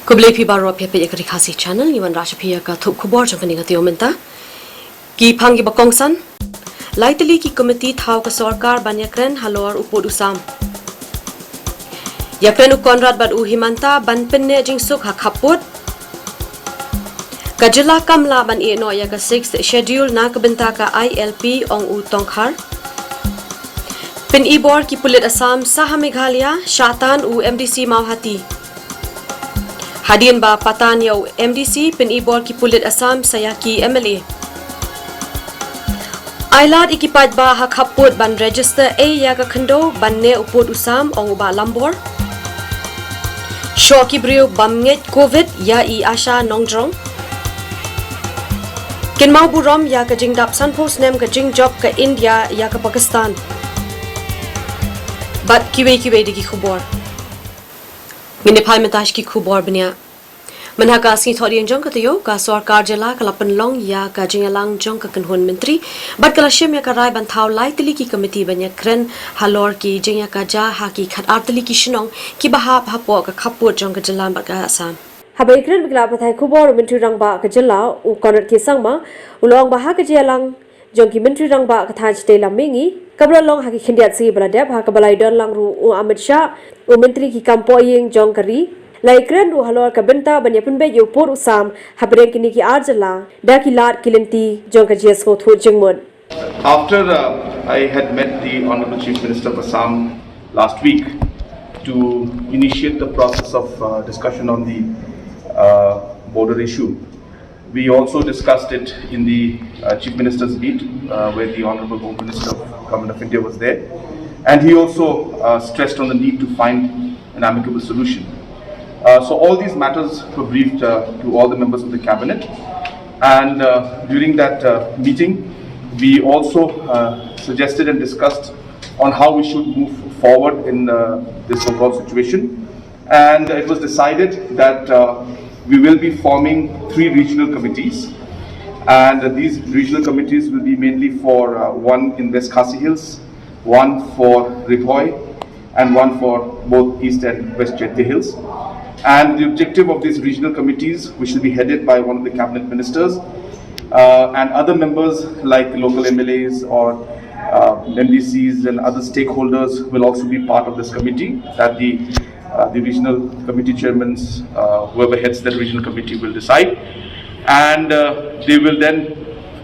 Kublai pi baro pia pia RiKhasi channel ni wan rasha pia ka thup khubor jong kani ngati omenta ki phangi bakongsan laitali ki committee thau ka sarkar banyakren halor upod usam yakren konrad bad u himanta ban penne jingsuk ha khaput kajila kamla ban e no ya ka 6th schedule na ka benta ka ILP ong u tongkhar pin ibor ki pulit asam saha meghalaya shatan u MDC mawhati Hadian ba patan yaw MDC pin ibor ki pulit asam saya ki MLA Ailat ikipad ba hakhaput ban register a ya ka khando banne upod usam ong ba lambor Shoki brio bamnget covid ya I asha nongdrong Kin mau burom ya ka jingdap sanpos nem ka jing job ka India ya ka Pakistan Bat kiwe digi khubor Mine phai metash ki khubor bania Manhaka si thori jong ka tayo ka sarkar jala ka lapan long ya ka jingalang jong ka kanhun menteri bat kala shem ya ka rai ban thau lai tili ki committee banya kren halor ki jingya ka ja ha ki khat artali ki shinong ki baha hapo ka khaput jong ka jalan ba ka asam Habai kren bigla pathai khubor menteri rang ba ka jala u konat ki sangma ulong ba ha ka jalang jong ki menteri rang ba ka thaj te lamingi kabla long ha ki khindiat si bala deb ha ka balai don lang ru u Amit Shah u menteri ki kampoying jong kari Laikren ru halor ka benta banya punbe yo por usam habreng kini ki arjala dakilat kilinti jong ka jes ko thu jingmon After I had met the Honorable Chief Minister of Assam last week to initiate the process of discussion on the border issue, we also discussed it in the Chief Minister's meet where the Honorable Home Minister of Government of India was there, and he also stressed on the need to find an amicable solution. So all these matters were briefed to all the members of the cabinet, and during that meeting we also suggested and discussed on how we should move forward in this overall situation, and it was decided that we will be forming 3 regional committees, and these regional committees will be mainly for one in RiKhasi Hills, one for RiKhasi and one for both East and West Chetty Hills. And the objective of these regional committees, which will be headed by one of the cabinet ministers and other members like local MLAs or MDCs and other stakeholders will also be part of this committee, that the regional committee chairmen, whoever heads that regional committee will decide. And they will then,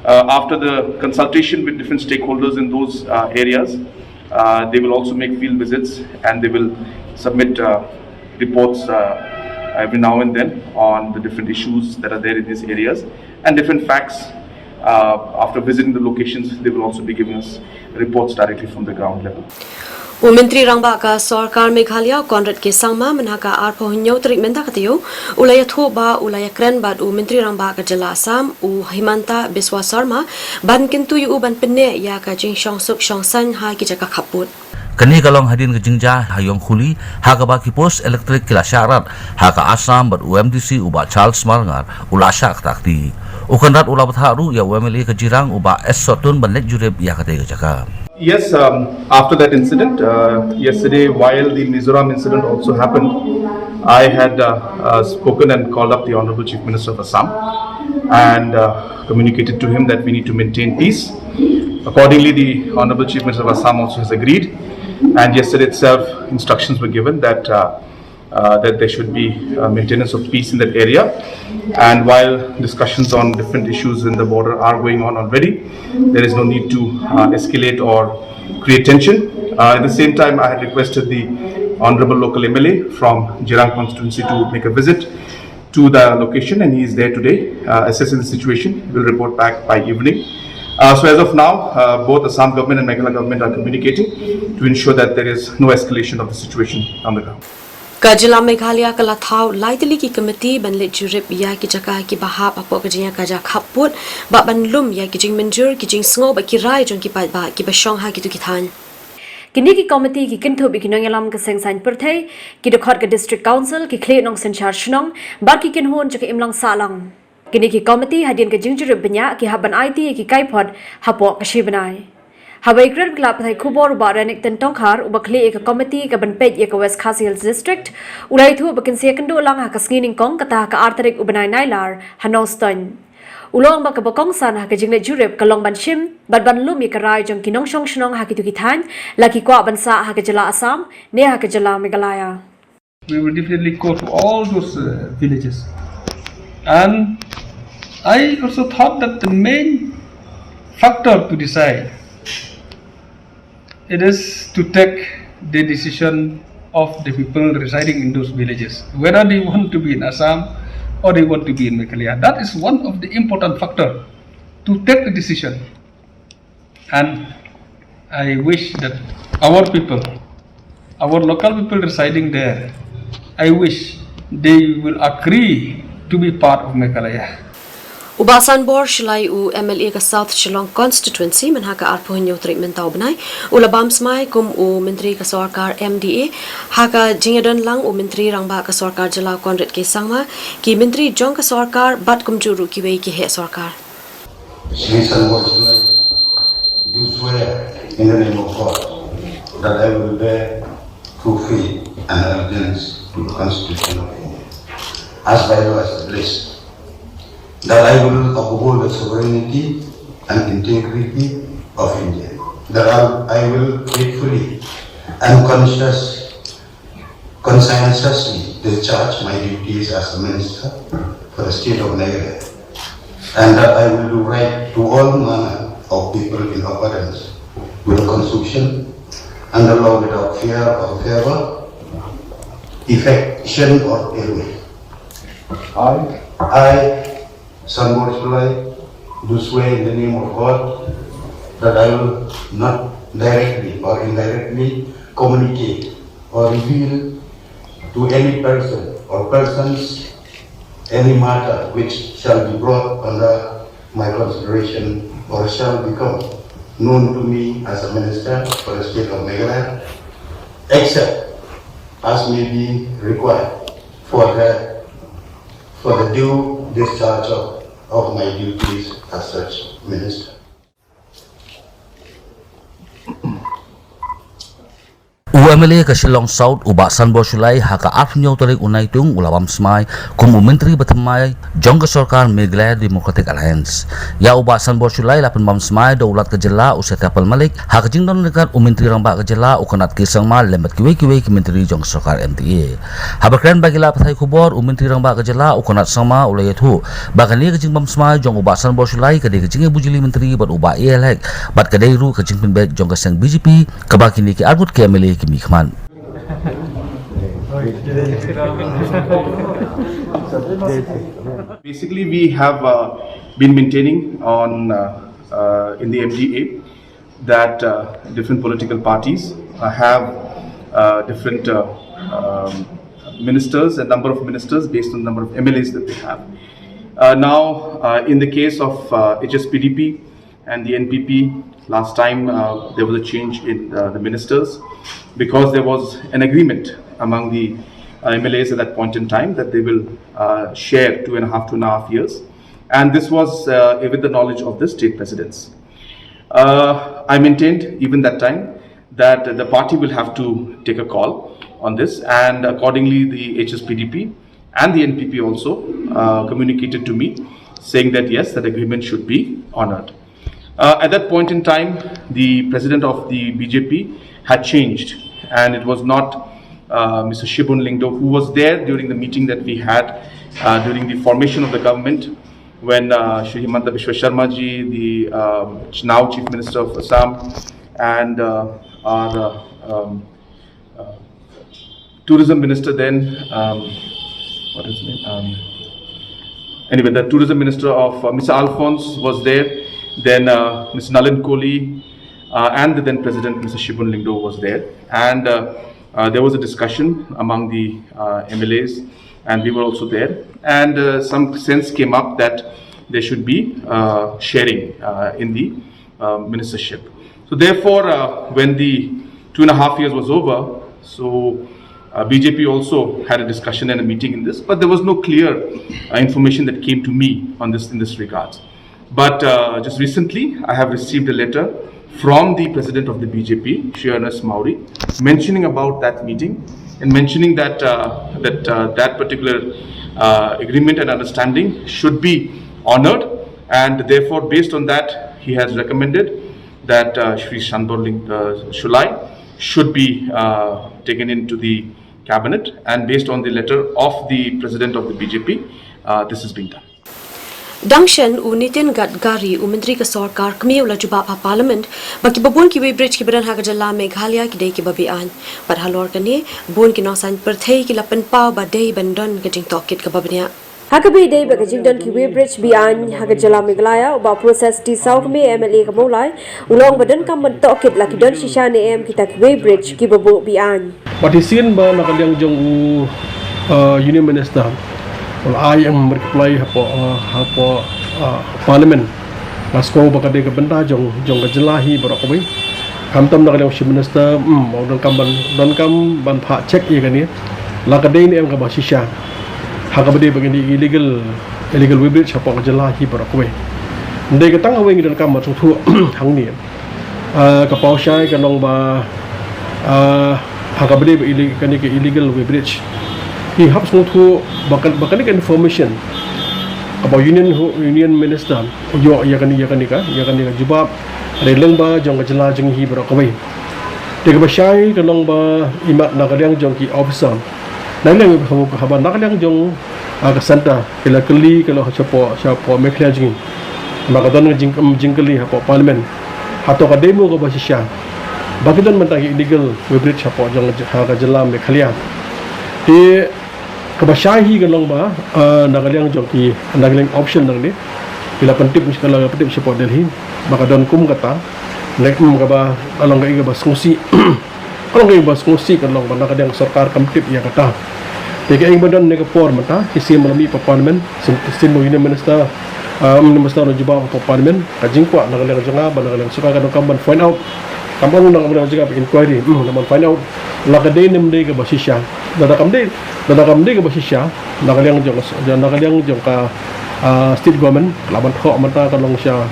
after the consultation with different stakeholders in those areas, they will also make field visits and they will submit reports every now and then on the different issues that are there in these areas and different facts. After visiting the locations, they will also be giving us reports directly from the ground level. Menteri Rangba ka sarkar Meghalaya Konrad ke sangma manhaka arpo hinyo trik menta katiyo ulaya thu ba ulaya kren bad u Menteri Rangba ka jala Assam u Himanta Biswa Sarma ban kintu yu ban penne ya ka jing shong suk shong san ha ki jaka khaput Kani kalong hadin ke jingja hayong khuli ha ka ba ki post electric kila syarat ha ka Assam ber UMDC uba Charles Marngar ula syak takti ukanrat ula batharu ya UMLA ke jirang uba esotun banlek jureb ya ka te jaka Yes, after that incident, yesterday while the Mizoram incident also happened, I had spoken and called up the Honorable Chief Minister of Assam and communicated to him that we need to maintain peace. Accordingly, the Honorable Chief Minister of Assam also has agreed, and yesterday itself instructions were given that that there should be maintenance of peace in that area. And while discussions on different issues in the border are going on already, there is no need to escalate or create tension. At the same time, I had requested the Honorable local MLA from Jirang constituency to make a visit to the location, and he is there today assessing the situation. He will report back by evening. So as of now, both Assam government and Meghalaya government are communicating to ensure that there is no escalation of the situation on the ground. Kajila Meghalaya kala thau laitili ki committee ban le jurip ya ki jaka ki bahap apo ka jinya ka ja khaput ba ban lum ya ki jing menjur ki jing sngo ba ki rai jong ki pa ba ki ba shong ha ki tu ki than Kini ki committee ki kintu bi kinong yalam ka seng sain perthai ki de khot ka district council ki khle nong sen char shnong ba ki kin hon jaka imlang salang Kini ki committee hadin ka jing jurip benya ki haban IT ki kai phot hapo ka shibanai Habai Grand Club Thai Khubor Baranik Tentonghar Ubakli Eka Committee Ka Banpet Eka West Khasi Hills District Ulai Thu Bakin Sekendo Lang Haka Skining Kong Kata Ka Artarik Ubanai Nailar Hanoston Ulong Baka Bakong San Haka Jingle Jurip Kalong Banshim Badban Lumi Karai Jong Kinong Shong Shnong Haki Tukitan Laki Kwa Bansa Haka Jala Assam Ne Haka Jala Meghalaya. We will definitely go to all those villages. And I also thought that the main factor to decide it is to take the decision of the people residing in those villages, whether they want to be in Assam or they want to be in Meghalaya. That is one of the important factors to take the decision. And I wish that our people, our local people residing there, I wish they will agree to be part of Meghalaya. Ubasan Bor Shilai U MLA ka South Shillong constituency man haka arpo hinyo treatment tau banai ulabam smai kum u menteri ka sarkar MDA haka jingadan lang u menteri rangba ka sarkar jala konret ke sangma ki menteri jong ka sarkar bat kum juru ki wei ki he sarkar. Listen what you swear in the name of God that I will bear true faith and allegiance to the Constitution of India as by law established, that I will uphold the sovereignty and integrity of India, that I will faithfully and conscientiously discharge my duties as a minister for the state of Nigeria, and that I will do right to all manner of people in accordance with the Constitution and the law without fear or favor, affection or ill will. I Sanbor Sulai, do swear in the name of God that I will not directly or indirectly communicate or reveal to any person or persons any matter which shall be brought under my consideration or shall become known to me as a minister for the state of Meghalaya, except as may be required for the due discharge of my duties as such minister. UMLA ka Shillong South Ubasan Bor Shulai haka afnyo tarik unai tung ulawam smai kumu menteri batamai jong ka sarkar Meghalaya Democratic Alliance ya Ubasan Bor Shulai lapan bam smai daulat ka jela usetapal malik haka jingdon dekat menteri rangba ka jela ukanat kisang mal lembat kiwe ki menteri jong sarkar MTA habakran bagi la pathai khubor menteri rangba ka jela ukanat sama ulai thu bagani ka jingbam smai jong Ubasan Bor Shulai ka de ka jinge bujili menteri bat uba elek bat ka deiru ka jingpin bek jong ka sang BJP ka bakini ki arbut ke MLA Mikman. Basically, we have been maintaining on in the MDA that different political parties have different ministers, a number of ministers based on the number of MLAs that they have. Now, in the case of HSPDP and the NPP, last time there was a change in the ministers because there was an agreement among the MLAs at that point in time that they will share 2.5 years, and this was with the knowledge of the state presidents. I maintained even that time that the party will have to take a call on this, and accordingly the HSPDP and the NPP also communicated to me saying that yes, that agreement should be honored. At that point in time, the president of the BJP had changed, and it was not Mr. Shibun Lingdo, who was there during the meeting that we had during the formation of the government, when Shri Himanta Biswa Sharma ji, the now Chief Minister of Assam, and our Tourism Minister then, what is his name? Anyway, the Tourism Minister of Mr. Alphonse was there. Then Mr. Nalin Kohli and the then President Mr. Shibun Lingdo was there, and there was a discussion among the MLAs, and we were also there, and some sense came up that there should be sharing in the ministership. So therefore, when the 2.5 years was over, so BJP also had a discussion and a meeting in this, but there was no clear information that came to me on this in this regards. But just recently, I have received a letter from the president of the BJP, Shri Ernest Mauri, mentioning about that meeting and mentioning that that particular agreement and understanding should be honored, and therefore based on that he has recommended that Shri Shandor Shulai should be taken into the cabinet, and based on the letter of the president of the BJP, this is being done. Dangshan u Nitin Gadkari u Menteri ke Sarkar kami ula jubab ha Parliament bagi babun ki bridge ki badan ha Jala Meghalaya ki dei ki babian padhalor kani bun ki nosan perthei ki lapan pau badai bandon ke jing tokit ke babnya Hakabi dei bagi jing don ki bridge bian ha Jala Meghalaya ba process ti sau kami MLA ke mulai ulong badan kam tokit la ki don shisha ne em kita ki bridge ki babu bian Partisin ba nakaliang jong Union Minister I am berkeplai hapo parlimen lasko bakade ke benda jong ke jelahi berakobi kamtam nak lew minister don kam ban pha check ye kani la kade ni em ka ba shisha hakabade bagini illegal website hapo ke jelahi berakobi ndai ke tang aweng don kam ma thu hang ni ka pau shai ka nong ba hakabade illegal website he helps to bakal information about union minister yo ya kan jubab releng ba jong jela jeng hi berakobai de ba shai kanong ba imat nakaliang jong ki officer naleng haban nakaliang jong aga santa kala kali kalau chapo meklia jing maka don jingkali hapo parliament hato ka demo ko ba sisya bagi don mentang illegal website chapo jong ha jela meklia di kabasyahi kalong ba nakaliang joki nagaling option nang ni bila pentip miskala pentip support Delhi maka don kum kata nek ka ba along ga iga bas ngusi kalong ga bas ngusi kalong ba nakaliang sarkar kamtip ya kata tege ing badan ne por mata kisi malami pa parliament sin mo union minister minister no jubah pa parliament ka jingkwa nakaliang jonga ba nakaliang suka ka kamban find out kampung nang amra juga inquiry naman find out lakade nemde ga basisya dada kamde ke basisya nakaliang jong ka state government laban kho mata kalong sya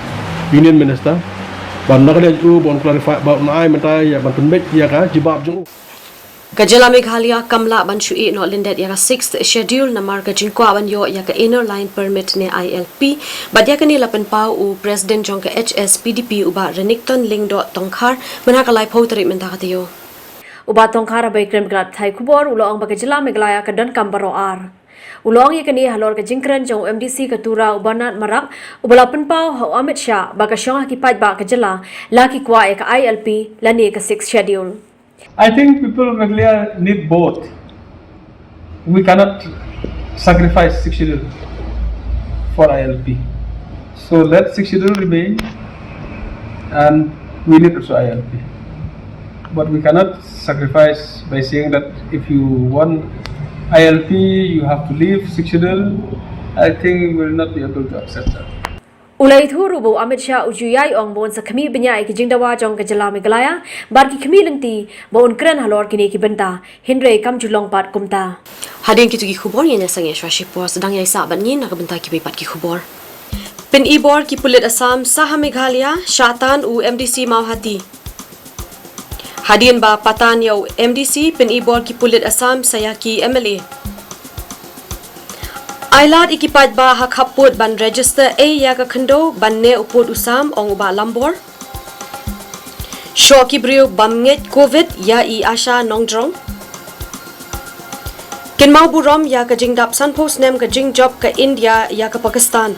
union minister ban nakaliang bon clarify about nai mata ya ban penmek ya ka jibab jong Gajala Meghalaya Kamla ban shui no lindet ya 6th schedule namar ka jingkwa ban yo ya ka inner line permit ne ILP badya kani lapan pau u president jong ka HSPDP uba Renikton Lingdo Tongkhar manhakalai photri menta khatiyo uba Tongkhar bai krem grat thai khubor ulong ba Gajala Meghalaya ka don kambaro ar ulong ye kani halor ka jingkran jong MDC ka tura ubanat marak ubalapan pau ha Amit Shah ba ka shong ki paj ba Gajala laki kwa ka ILP lani ka 6th schedule I think people really need both. We cannot sacrifice 6 schedule for ILP. So let 6 schedule remain, and we need also ILP. But we cannot sacrifice by saying that if you want ILP, you have to leave 6 schedule. I think we will not be able to accept that. Ulai thuru bo Amit Shah ujuyai ong bon sa kami benyai ki jingdawa jong ka Jala Meghalaya bar ki kami lenti bo unkran halor kini ki benta hindre kam julong pat kumta hadin ki tugi khubor ye nasang ye shwashi po sedang yai sa ban yin na ka benta ki pat ki khubor pen ibor ki pulit Assam Saha Meghalaya Shatan u MDC Mauhati hadin ba patan yo MDC pen ibor ki pulit Assam Sayaki MLA Ailat ikipat ba hakhaput ban register A ya ka khando ban ne uput usam ong ba lambor Shoki brio bamnget COVID ya I asha nongdrong Kinmau burom ya ka jingdap sanpos nem ka jingjob ka India ya ka Pakistan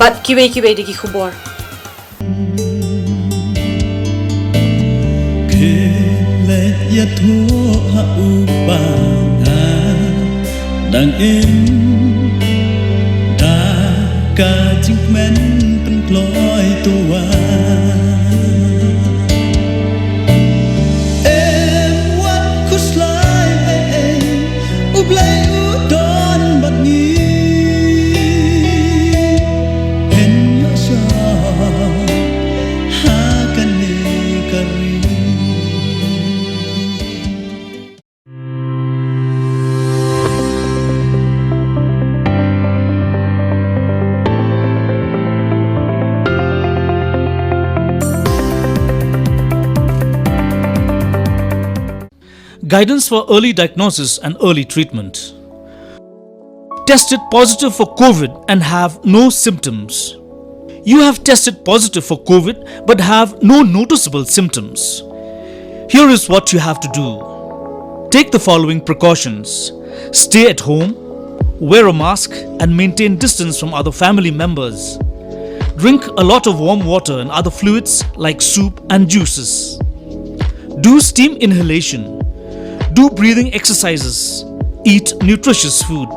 Bat kiwe digi khubor Kele ya thu ha ubanga Dang in da ka jing men pen kloi tua em wat kuslai u blai u don bat ni en yo sha ha kan ne kari Guidance for early diagnosis and early treatment. Tested positive for COVID and have no symptoms. You have tested positive for COVID but have no noticeable symptoms. Here is what you have to do. Take the following precautions. Stay at home, wear a mask and maintain distance from other family members. Drink a lot of warm water and other fluids like soup and juices. Do steam inhalation. Do breathing exercises. Eat nutritious food.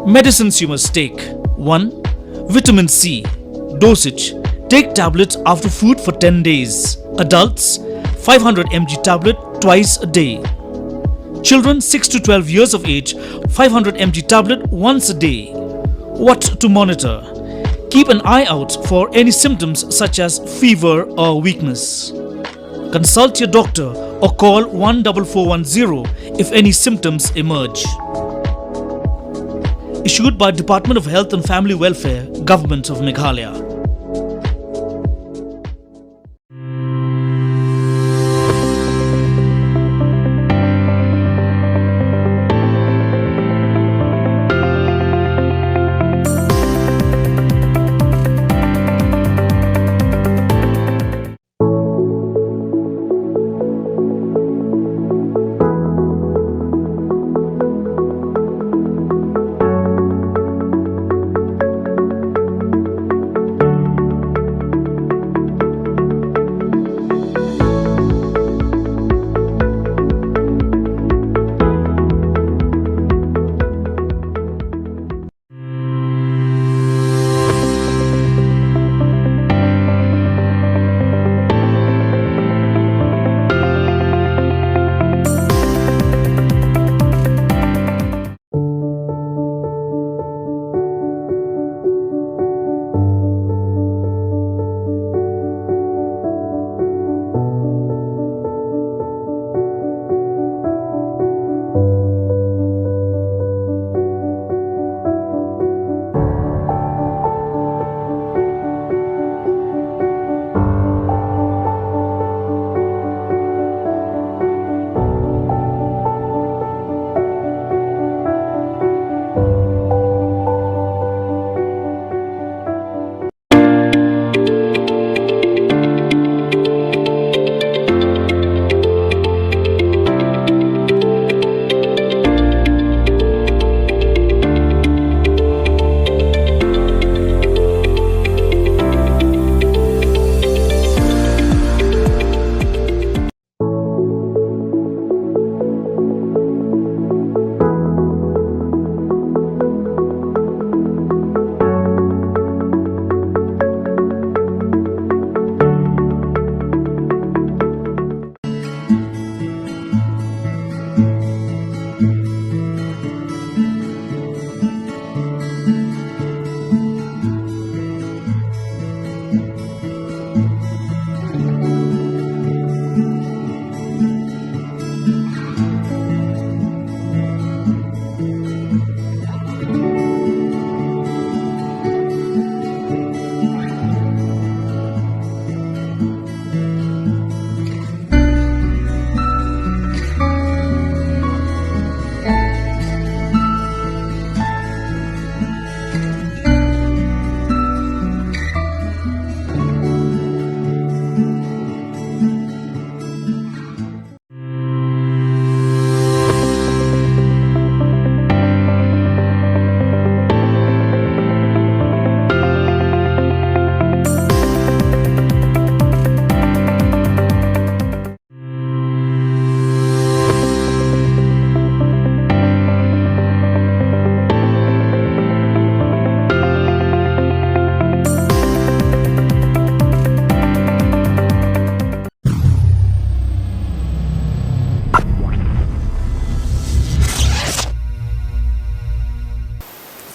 Medicines you must take. 1. Vitamin C. Dosage. Take tablet after food for 10 days. Adults, 500 mg tablet twice a day. Children 6 to 12 years of age, 500 mg tablet once a day. What to monitor? Keep an eye out for any symptoms such as fever or weakness. Consult your doctor or call 14410 if any symptoms emerge. Issued by Department of Health and Family Welfare, Government of Meghalaya.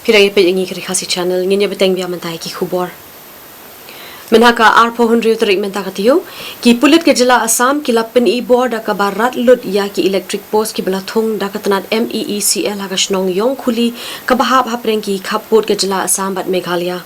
Pirai pe ingi ke RiKhasi channel nginya beteng bia mentai ki khubor. Menhaka arpo hundriu terik mentaka tiyo ki pulit ke jela Assam ki lapen i board ka barat lut ya ki electric post ki belathung da katanat MEECL ha kashnong yong khuli ka bahap hapreng ki khapot ke jela Assam bat Meghalaya.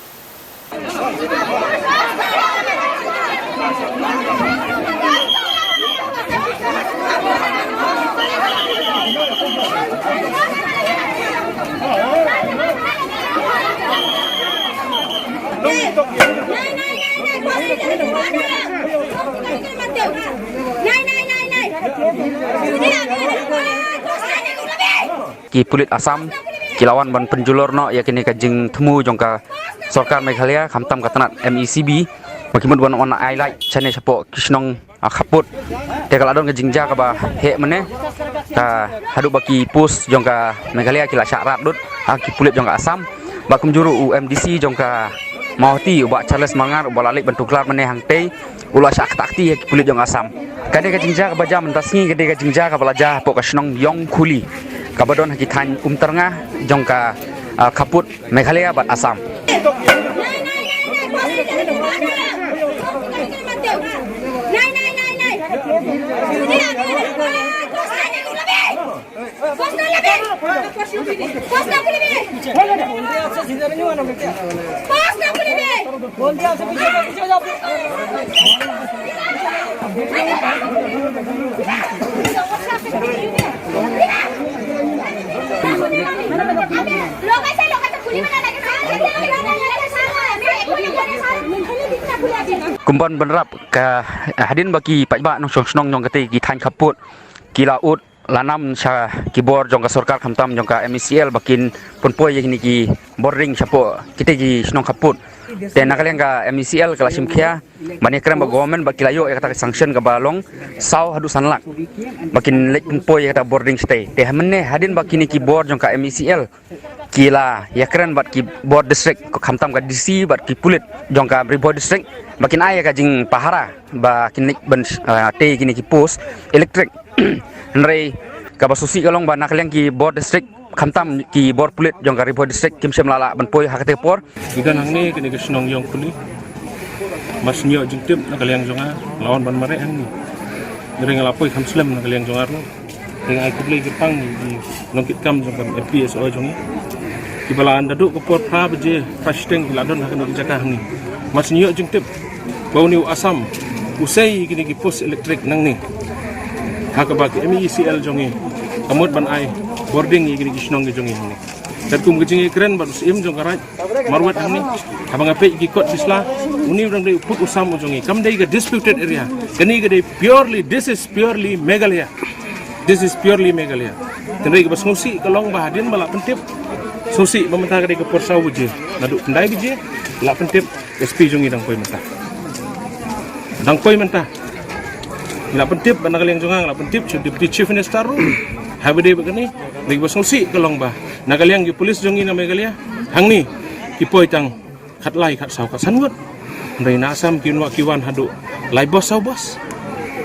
ki pulit Assam kilawan ban penjulur no ya kini ka jing temu jongka Sarkar Meghalaya khamtam katanat MECB makimut ban on highlight chane sapo kisnong khaput te kaladon ka jingja ka ba he mene ka hadu baki pus jongka Meghalaya kila syarat dut ki pulit jongka Assam bakum juru UMDC jongka Mauti ubak Charles Mangar ubak lalik bentuk kelar mene hangtei ula syak takti ki pulit jong Assam kade ka jingja ka baja mentasngi kade ka jingja ka balaja po kasnong yong khuli kabadon haki than terngah jongka khaput Meghalaya bat Assam Kumban benerap ke hadin bagi pajba nong snong jong kate ki than khaput ki laut lanam sha kibor jong ka sarkar khamtam jong ka MECL bakin punpoi ye ni ki boarding sapo kite ki snong khaput te nakaleng ka MECL kala simkhia bani kram ba government ba kilayo kata sanction ka balong saw hadu sanlak bakin lek punpoi kata boarding stay te hamne hadin bakini ki board jong ka MECL kila ya keren bat ki board district khamtam ka DC bat ki pulit jong ka Briboi district bakin aya ka jing pahara ba kinik ban te kini ki post electric nrei ka basusi kalong ba nakaleng ki board district khamtam ki board pulit jong ka Briboi district kimsem lala ban poi hakate por Ikan hang ni kini kesenong yang kuli. Mas nyo jengtip nak kaliang jonga lawan ban mare hang ni. Ngering lapoi kham slam nak kaliang jonga ro. Dengan aku beli Jepang di nongkit kam jong kam FPSO jongi. Di balaan daduk ke port pra beje fasting ladon hak nak jaga hang ni. Mas nyo jengtip bau ni Assam usai kini ki pos elektrik nang ni. Hak ba ke MECL jongi. Amut ban ai boarding kini ki senong jongi hang ni. Dan kum kecing keren baru sim jong karat marwat ni abang ape ikut bisla uni orang dari put usam jongi kam dari ke disputed area kini ke this is purely Meghalaya tendai ke basmusi kalong bahadin balak pentip susi pemerintah ke porsau je naduk pendai je balak pentip SP jongi dang koi mentah balak pentip bandar kaliang jongang balak pentip deputy chief minister habide begini dari basmusi kalong bah nakaliang gi polis jongi na Meghalaya hang ni kipoi tang khat lai khat sau khat sanwat ndai na Assam kinwa kiwan hadu lai bos sau bos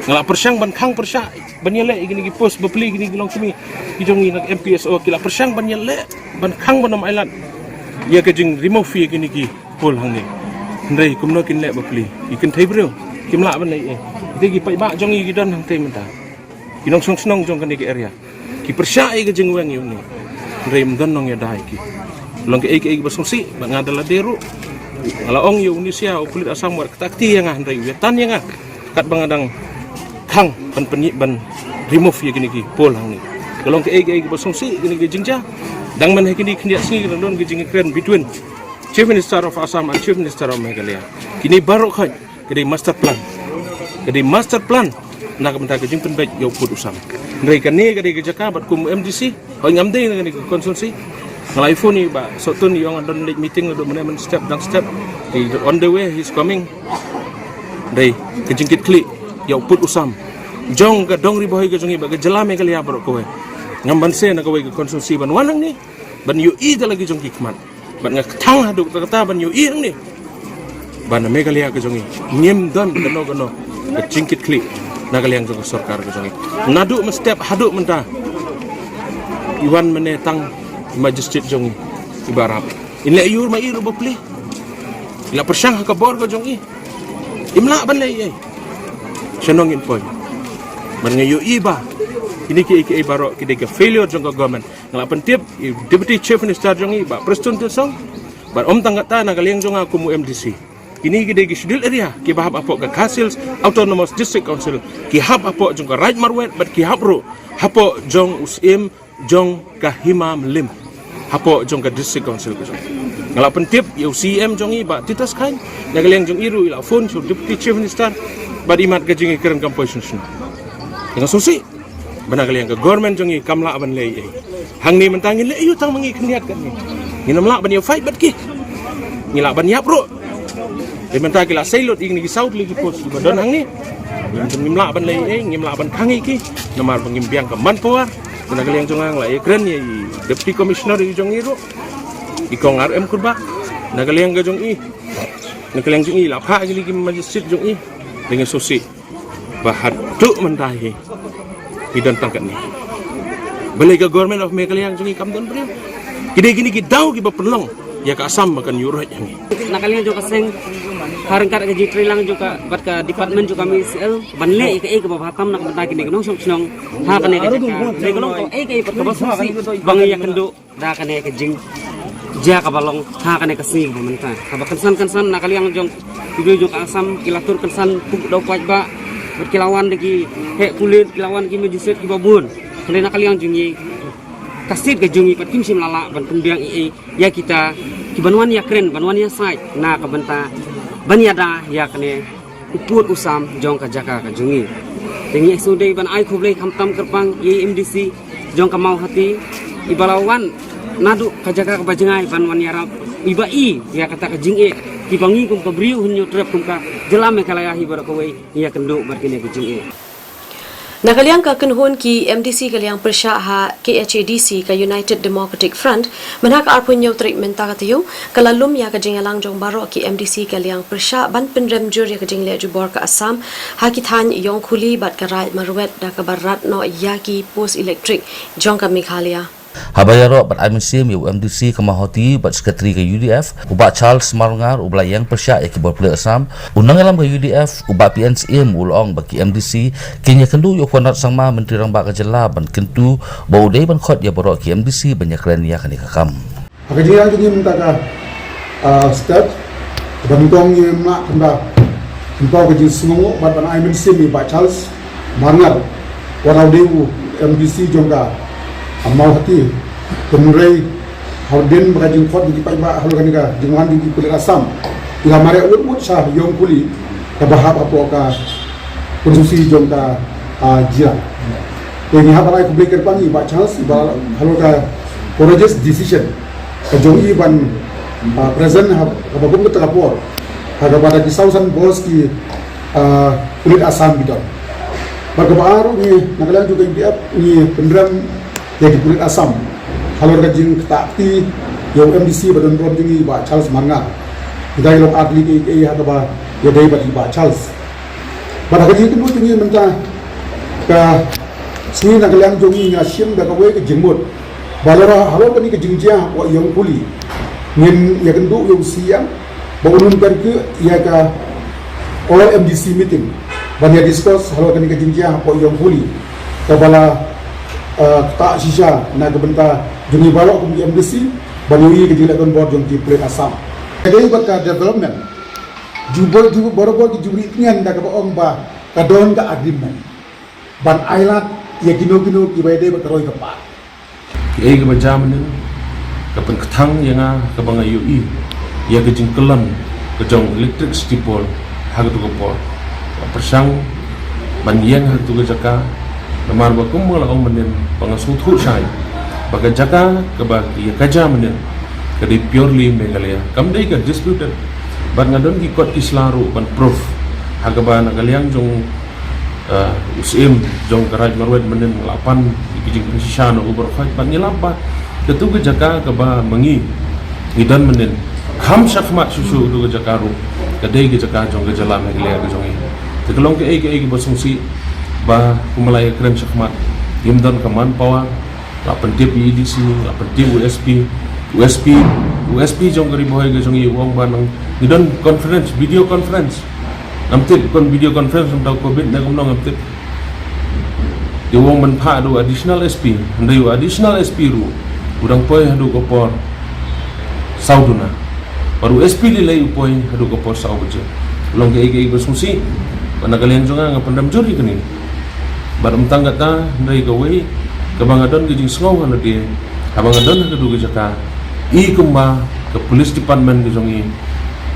ngala persyang ban khang persya banyele igini gi pos bepli gini gilong kimi ki jongi nak MPSO kila persyang banyele ban khang banam island ya ke jing remove fee gini gi pol hang ni ndai kumno kin le bepli ikin thai bro kimla ban lai ite gi pai ba jongi gi don hang te menta kinong song snong jong kan ki area ki persya ge jing wang yu ni Rem don nong ya dai ki long ke ek basungsi ngadala deru ala ong yu Indonesia kulit Assam war takti yang rei wetan yang kat bangadang khang ban penyi ban remove ye gini ki pol hang ni long ke ek basungsi gini ki jingja dang man kini kini singi don ki jingi kren between Chief Minister of Assam and Chief Minister of Meghalaya kini baru khat kedi master plan nak mentah ke jing penbaik yo put usam rei kan ni kedi ke jaka bat kum MDC hoi ngamde ni konsumsi ngalai phone ni ba sotun yang adon meeting do men step on the way he's coming dei kejingkit klik ya put usam jong ka dong ri boy ke jongi ba ke jela Meghalaya bro kowe ngamban se na kowe ke konsumsi ban wanang ni ban yu i lagi jong hikmat ban ngakthang hadu kata ban yu i ni ban Meghalaya ke jongi ngem don gano kejingkit klik nakaliang jong sarkar ke jongi nadu step hadu mentah iwan menetang majestit jongi ibarap inle yur ma iru bapli ila persyang ka bor ka jongi imla ban lay senong in poy man ngayo iba ini ki baro ki de failure jong government ngala pentip deputy chief minister jongi ba preston song ba om tangata nakaliang jong aku mu MDC ini ki de schedule area ki bahap apok ka Khasils autonomous district council ki hap apok jong ka right marwet but ki hapro hapo jong usim jong ka himam lim hapo jong ka district council ko ngala pentip yu CM jongi ba titas kain nagaleng jong iru ila phone so deputy chief minister ba imat ka jingi keren composition dengan susi Benar kalian ke government jongi kamla ban lei. Hang ni mentangin le ayu tang mangi kniat kan ni. Ni namla ban yo fight bat ki. Ni la ban yap ro. Di mentang kila sailot ing ni saud lagi pos badon hang ni. Ni namla ban lei ni namla ban khangi ki. Namar pengimpiang ke manpower. Benar kalian jongang la keren ni deputy commissioner di jongi ro. Ikong RM kurba. Benar kalian ke jongi. Benar kalian jongi la pha lagi majlis jongi dengan sosi. Bahaduk mentahi hidan tangkat ni balik ke government of Meghalaya yang jengi kamdon beriu gini kita kita perlong ya ke Assam makan yurat yang ni nakalian juga seng harangkat ke jitri lang juga bat ke department juga MCL banle ke bawah hatam nak benta kini kenong senong ha kene ke jaka kenong ko ke pat ke bawah bang ya kendo da kene ke jing ja ka balong ha kene ke sing bumenta ka kansan nakalian jong video juga Assam kilatur kansan puk do paj ba berkilawan lagi hek kulit kilawan lagi majisip ki babun kena kalian jungi kasih ke jungi pat kim sim lala ban pembiang ya kita ki banwan ya keren banwan ya sai na ka benta banyada ya kene uput usam jong ka jaka ka jungi tengi sudai ban ai khublei khamtam kerpang ye MDC jong ka mau hati ibalawan nadu ka jaka ka bajengai ban wan ya rap ibai ya kata ka jingi ki bangi kum ka briu hunyo trap kum ka jelam Meghalaya hi barak kawai ya kenduk berkini kucing Nakaliang ka kenhun ki MDC kaliang persya ha KHADC ka United Democratic Front menhak arpun nyaw treatment ta katayo kalalum ya ka jingalang jong baro ki MDC kaliang persya ban penrem jur ya ka jingle jubor ka Assam ha ki than yong khuli bat ka rai marwet da ka barat no ya ki post electric jong ka Meghalaya Habayaro bat MCM yu MDC kamahoti bat sekretari ke UDF ubat Charles Marngar ubla yang persya ekibor pele Assam unang alam ke UDF ubat PNCM ulong bagi MDC kenya kendu yu kwanat sangma menteri rang bak kejela ban kentu bau dei ban khot ya borok ke MDC banyak keren ya kani kakam Akajian jadi mentaka step bantong ye mak kenda empau ke jin sungu bat ban MCM ubat Charles Marngar warau dewu MDC jongga amau hati penurai horden berajin khot di paiba halu kanika jingwan di kulit Assam ila mare ulmut sah yong kuli ka bahab apo ka konsumsi jong ka jira ini habalai ku breaker pangi ba chance ba halu ka courageous decision ka jong i ban present ha ka bagum ka lapor ha ka pada kisausan bos ki kulit Assam bidon bagabaru ni nagalan juga dia ni penderam yang kulit Assam halor gajing ketakti yang MDC badan rom jingi ba Charles Marngar kita ilok atli ke hakaba ya dai ba Charles pada gajing tu jingi menta ka sini nagalang jongi ngasim da ka we ke jingmut balora halor kani ke jingjia wa yang kuli ngin ya kendu yang siang ba unun ke ya ka all MDC meeting banyak discuss halor kani ke jingjia wa yang kuli ka bala tak sisa nak benta juni balok ke MDC banyui ke jilak board jong di plate Assam jadi bakal development jubol baru ki jubri nian dak baong ba kadon ka agreement ban island ya gino ki bayde batroi ka pa ki ke bajam ni ka pen ketang yang ka bang UI ya ke jingkelan ke jong electricity pole hag tu ko pole persang ban yang hag tu ke jaka namar ba kumul ang menen pangasut sai baga jaka ke bagi ya kaja menen ke di purely Meghalaya kam dei ka disputed ban ngadon ki kot islaru ban proof hagaba nagaliang jong usim jong karaj marwed menen 8 kijing pisano ubor khaj ban nilapa ketu ke jaka ke ba mangi idan menen kham shakmat susu du ke jaka ru ke dei ke jaka jong ke jala Meghalaya ke jong i tekelong ke bosungsi ba kumalaya keren syakmat yumdan ke manpower la pentip EDC la pentip USP jong gari boy ke jong i wong banang idon conference video conference namtip kon video conference tentang covid na kumnong namtip di wong manpa do additional SP ndai additional SP ru udang poy hadu kopor sauduna baru SP dilai poy hadu kopor saubeje long ke bersusi pada kalian juga ngapandam juri kini baram tangga ta ndai gawe kabangadon ke jing sngau na dia abangadon ke du jaka i kumba ke police department ke jongi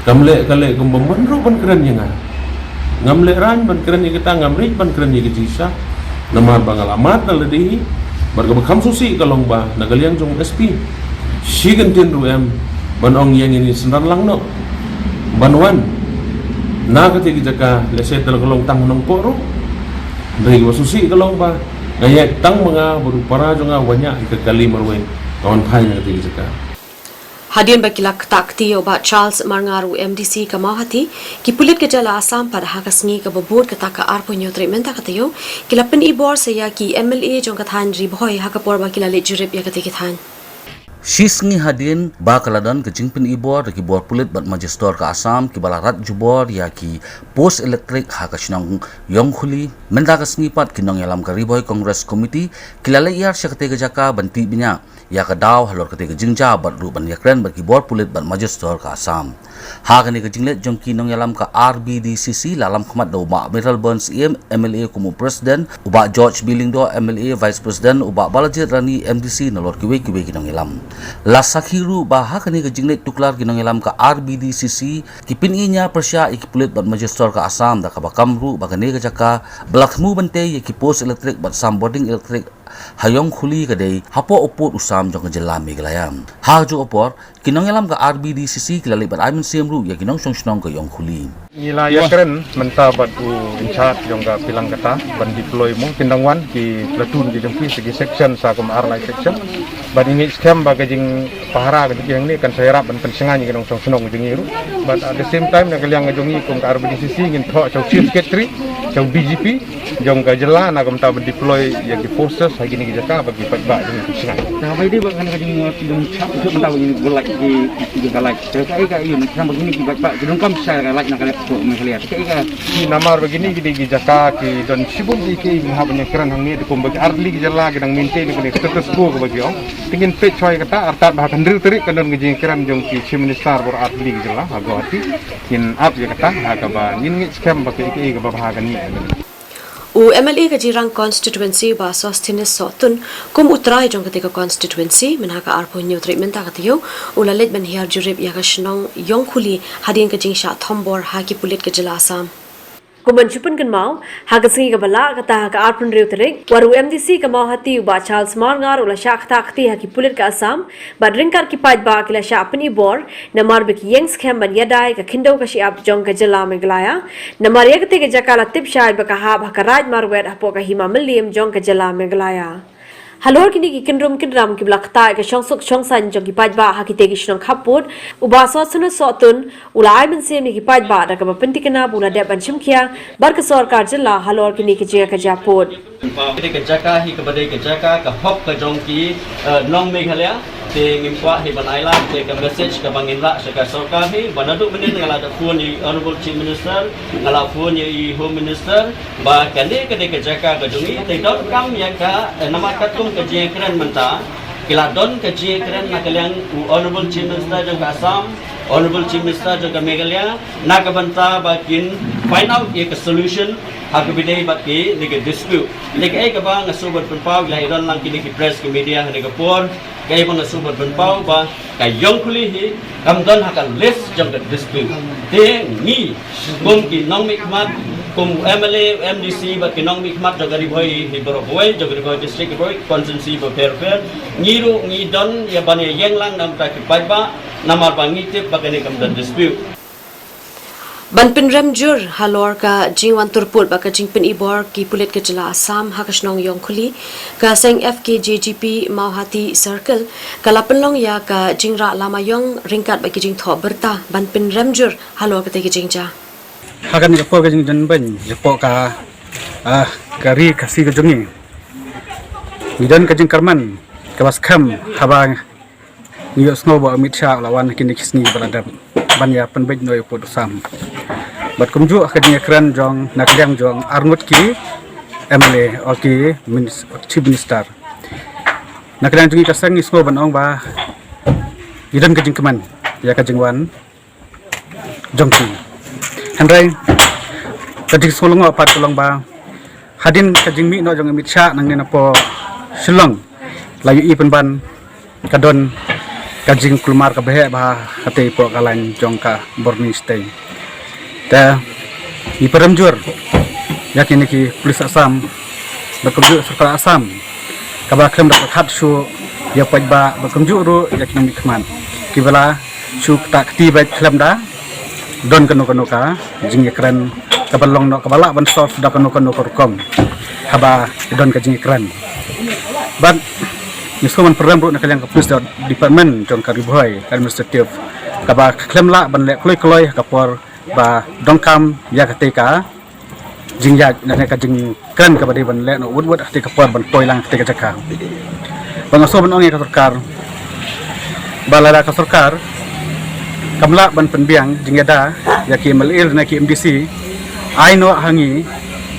kamle kale kumba manro ban keren yang ngamle ran ban keren yang kita ngamri ban keren yang jisa Namar bang alamat na ladihi berkam susi kalong ba nagaliang jong SP sigentin ruem banong yang ini sendan lang no banwan na kati jaka lese tel kalong tang nong poro dari susi kalong ba ngayak tang mga berupara jonga wanya ikakali marwe kawan pai na kati jaka Hadian bakilak takti obat Charles Marngaru MDC kamahati ki pulit ke jala Assam pada hakasngi ke bobot kata ka arpo nyo treatment katayo kilapen ibor saya ki MLA jong kathan ribhoy hakapor bakila le jurip ya katikithan Shisngi hadin ba kaladan ke jingpin ibor ki bor pulit bat majestor ke Assam ki balarat jubor ya ki post elektrik hakasnang yong khuli menda kasngi pat kinong yalam ka riboy Congress Committee kilale yar syakte ke jaka banti binya ya ka daw halor kate ke jingja bat ru ban yakren bat ki bor pulit bat majestor ke Assam ha kani ke jinglet jong kinong yalam ka RBDCC lalam khmat do ba Metal Burns MLA kumu president uba George Billingdo MLA vice president uba Balajit Rani MDC nalor kiwe kinong yalam Lasakhiru baha kani ke jinglet tuklar kinong yalam ka RBDCC kipin inya persya ikipulit bat majestor ka Assam da ka bakamru bagane ke jaka belakmu bante ye ki post elektrik bat sambording elektrik hayong khuli kadai hapo opot usam jong jela meglayam ha ju opor kinong yalam ka RBDCC kilali bat aimen semru ya kinong song ka yong khuli Nila ya keren menta bat u in charge jong ka pilang kata ban deploy mo kindangwan ki platoon ki jong segi section sa kum arlai section ban ini scam ba gajing pahara ga yang ni kan saya rap ban pensengan kinong song jong iru but at the same time na kaliang jong i kum ka RBDCC ngin tho chau chief secretary chau BGP jong ka jela na kum ta ban deploy ya ki forces ha gini jaka bagi patba jong pensengan Nah, baik dia bukan kajing jong chap tu mentau ini golak di galak. Kai ka ieu nak sama begini ki pak jong kam saya galak nak galak tu melihat. Kai ka ki namar begini gidi jaka ki don sibum ki mahabnya keran hang ni kum bagi arli ki jela ki dang maintain ni status quo ko bagi ong tingin pe choi kata artat bah kan rir terik kan don gijing keran jong ki chief minister bor arli ki jela hago hati kin ap ya kata ha ka ba nin ngi scam ba ki ka ba bahagan ni U MLA ka jirang constituency ba sostinis sotun kum utrai jong ketika constituency menhaka arpo new treatment ta katiyo ulalet ben hiar jurip ya ka shnong yong khuli hadin ka jing sha thombor ha ki pulit ka jila Assam Kuman chupun kan mau hagasngi ka bala kata ka arpun reuterik waru MDC ka mau hati ba Charles Marngar ula shak takti ha ki pulit ka Assam ba drinkar ki paj ba kila sha apni bor namar be ki yengs kham ban yadai ka khindo ka shi ap jong ka jila meglaya namar yakte ka jakala tip shai ba ka ha ba ka raj marwet apo ka hima milim jong ka jila meglaya Halor kini ki kinrum kinram ki blakta ka shongsuk shongsan jong ki pajba ha ki tegi shnong khaput uba sosuna sotun ulai men sem ni ki pajba da ka pentikana bula de ban chimkhia bar ka sarkar jilla halor kini ki jiga ka japut Kita kerjakan hi kepada kerjakan ke hop ke jongki nong Meghalaya te ngimpa hi ban island te ke message ke bangin rak seka sarkar hi banaduk benin ngala da phone ni honorable chief minister ngala phone ni home minister ba kane ke kerjakan ke jongi te dot kam ya ka nama katum ke jekran menta kila don ke jekran na kaliang honorable chief minister jong Assam honorable chief minister jong Meghalaya na ka banta bakin find out ye ke solution Aku bidai baki dengan dispute. Dengan ayah kabang asubat penpau, bila iran lang kini ki press ke media dengan por, kaya bang asubat penpau ba, kaya yong kulihi, kamdon hakan list jang ke dispute. Dia ni, kum ki nong mikmat, kum MLA, MDC, baki nong mikmat jaga riboy hibro boy, jaga riboy district boy, konsensi bo fair, ngiru ngidon ya bani yang lang nam tak kipajba, namar bangitip baki ni kamdon dispute. Banpin Ramjur halor ka jingwan turput baka jingpin ibor ki pulit ke jela Assam hakasnong yong khuli ka seng FKJGP Mauhati Circle kala penlong ya ka jingra lama yong ringkat baki jing tho berta Banpin Ramjur halor ka tegi jingja hakan ni po ka jing jan ban jepo ka RiKhasi ka jongi midan ka jing karman ka bas kham habang ni snow ba Amit Shah lawan kini kisni baladam banya penbej noi po Assam bat kumju akadnya keren jong nakliang jong arngut ki MLA oki chief minister nakliang jong kasang ismo banong ba idan kajing keman ya kajing wan jong ki handrai kajing solong apa tolong ba hadin kajing mi no jong Amit Shah nang nena po Shillong layu i penban kadon kajing kulmar ka behe ba hati po kalan jong ka Borni stay ta iparamjur yakini ki pulis Assam berkunjung serta Assam kaba klem dapat hat shu ya pajba berkunjung ru ya kini mikman kibala shu tak keti baik klem da don kanu ka jing ekran kabalong no kabala ban solve da kanu korkom haba don ka jing ekran ban Yusuman program ru nak yang ke police department jong kariboy administrative kaba klem la ban le kloi kapor ba dongkam ya ketika jingya dan ka jing kran ka badi ban le no wud ketika kapor ban poilang ketika jaka bangaso ban ongi ka sarkar balada ka sarkar kamla ban penbiang jingyada ya ki MLL na ki MDC ai no hangi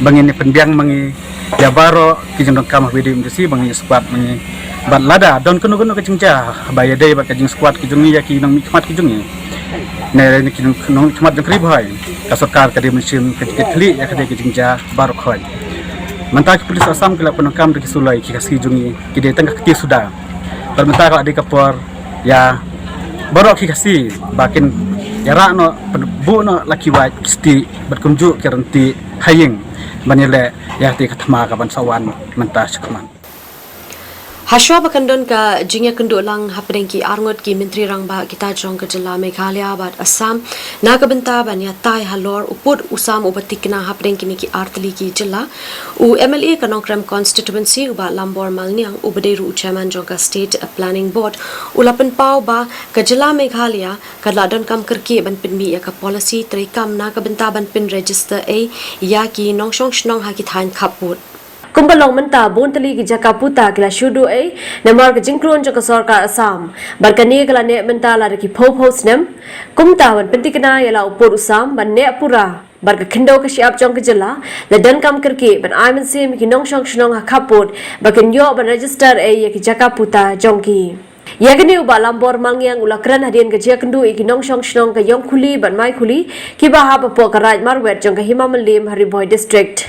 bangin penbiang mangi ya baro ki jing dongkam badi MDC bangi squad mangi ban lada don kuno ka jingja bayade ba ka jing squad ki jungi ya ki nang mikmat ki jungi này ni kin nong chmat jang kri bhai ka sarkar ka de machine ka kli ya ka de jingja bar khoi manta ki pulis Assam kala penangkam de sulai ki kasi jungi ki de tang kti sudah perminta ka de kapor ya barok ki kasi bakin ya ra no bu no laki wa kisti berkunjuk kerenti haying banile ya ti kathma ka ban sawan manta chakman Haswa bakandon ka jingya kendo lang hapdeng ki arngot ki menteri rangba kita jong ke jela Meghalaya bat Assam nagabenta banya tai halor upud usam ubatikna hapdeng kini ki artli ki jela u MLA kanongkram constituency uba lambor malniang ubaderu chairman jong ka state planning board ulapan pau ba ke jela Meghalaya kadladon kam kerki ban pinmi ya ka policy trekam nagabenta ban pin register a ya ki nongshong shnong ha ki thain khaput Kumbalong menta bontali ki jakaputa kila shudu namar ke jingkron jaka sarkar Assam barkani kala ne menta la ki phos nem kumta wan pentikna yala upur usam ban ne pura barka khindo ka shiap jong ke jela le dan kam karke ban aiman sim ki nong shong shnong ha khaput bakan yo ban register ye ki jakaputa jong ki Yagani uba lambor mangyang ulakran hadian ke jakendu iki nong shong shnong ka yong khuli ban mai khuli ki ba ha po ka raj marwet jong ka Himamalim Hariboy district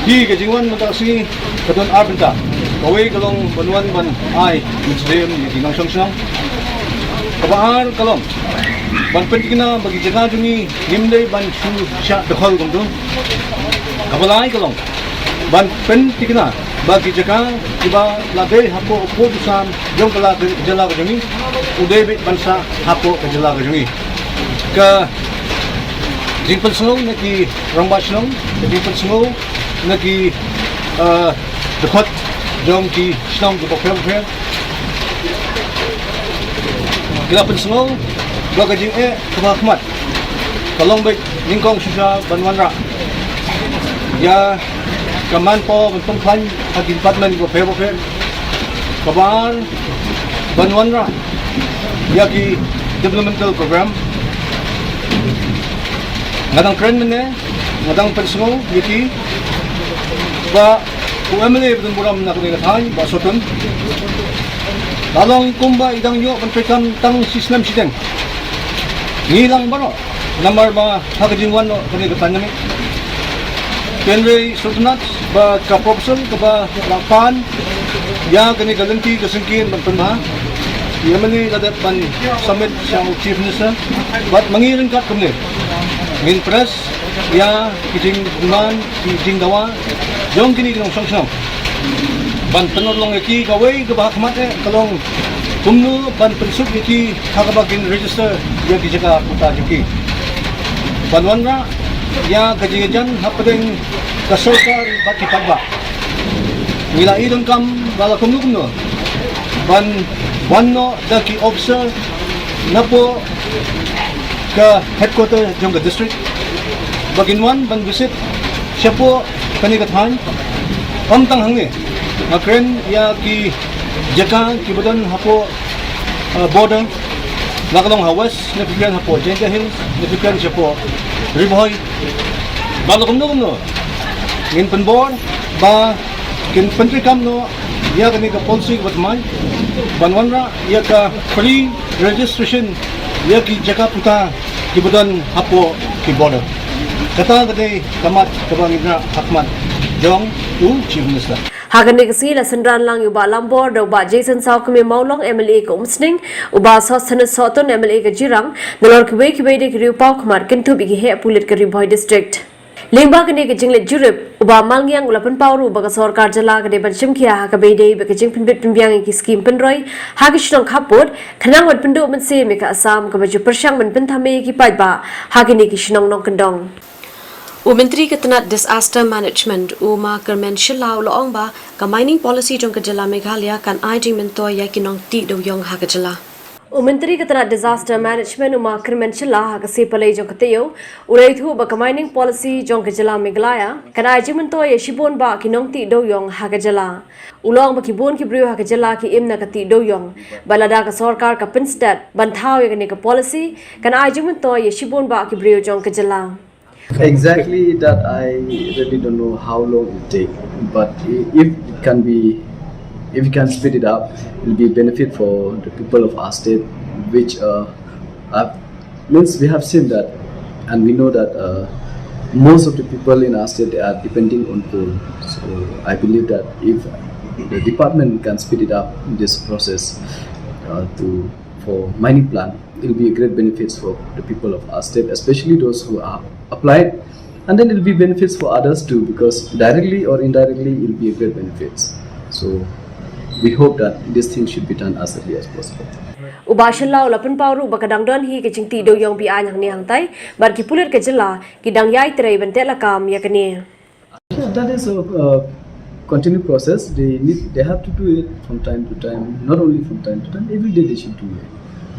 Hi ke jingwan mataksi kadon arbenta kawai kalong banwan ban ai muslim di nong song song kabahar kalong ban pentikna bagi jaga jungi nimdei ban shu sha dekhol gumdu kabalai kalong ban pentikna bagi jaga tiba lade hapo opo dusan jong kala jala jungi udai bit bansa hapo ke jala jungi ka jingpal song naki rangba song jingpal song nagi dekat jom ki senang ke bawah bawah kita pensengau dua gajing kemat kalong baik ningkong susah banwan ra ya kaman po bentuk plan hagi department bawah bawah kabar banwan ra ya ki developmental program ngadang keren mana ngadang pensengau yaki ba UMLA betul buram nak dengan thai ba sotun lalong kumba idang yo penpekam tang sistem sideng ngilang baro namar ba hagajingwan no kani katanya ni kenre sotunat ba ka profesor ka ba lapan ya kani galanti kasengkin penpemah UMLA ladat ban summit sa chief minister bat mangiring kat kumne min press ya kijing bulan kijing dawa jong kini kinong song ban penolong iki gawai ke bahak mate kalong kumnu ban pensuk iki hagabagin register ya di jaga puta juki banwanra ya gajigan hapadeng kasorkar baki pagba nila idon kam bala kumnu ban wanno daki officer napo ke headquarter jong ke district baginwan ban visit siya po kanigathan amtang hangni makren ya ki jaka ki bodon hapo border nakalong hawas na pikran hapo Jenja Hills na pikran siya po Riboy balo kumno ngin penbor ba kin pentri kamno ya kani ka policy batman banwanra ya ka free registration ya ki jaka puta ki bodon hapo ki border kata kade kamat kabangidra hakmat jong u chief minister Hagan negasi la sendran lang uba lambor do ba Jason South kami maulong MLA ko umsning uba sosana soton MLA ka jirang nalor kwe de kriu pau kmar kintu bigi he pulit ka Riboy district Lengba kene ke jinglet jurup uba malngiang ulapan pauru baga sorkar jala kene banchim kia ha kabede baga jing pinbit pinbiang ki skim penroi ha ki shnong khapot khanang wat pendo men se me ka asam ka baju persyang men penthame ki paiba ha kene ki shnong nong kendong Menteri Ketenat Disaster Management Uma Kermen Shilau Loong ba ka mining policy jong ka jala Meghalaya kan ai jing mentoy ya kinong ti do yong ha ka jala Menteri Ketenat Disaster Management Uma Kermen Shilau ha ka sepalai jong ka Taiew ulai thu ba ka mining policy jong ka jala Meghalaya kan ai jing mentoy ya shibon ba kinong ti do yong ha ka jala ulong ba ki bon ki brio ha ka jala ki imna ka ti do yong balada ka sarkar ka pinstat banthau ya ka policy kan ai jing mentoy ya shibon ba ki brio jong ka jala Exactly that I really don't know how long it take, but if it can be, if you can speed it up, it will be a benefit for the people of our state, which means we have seen that, and we know that most of the people in our state are depending on coal. So I believe that if the department can speed it up this process for mining plant, it will be a great benefits for the people of our state, especially those who are applied, and then it will be benefits for others too, because directly or indirectly it will be a great benefits. So we hope that this thing should be done as early as possible. Ubashalla ulapan pauru bakadang don hi ke jingti do yong bi anyang ni hangtai bar ki pulir ke jela ki dang yai trai bente la kam ya kene That is a continued process. They have to do it from time to time, not only from time to time, every day they should do it.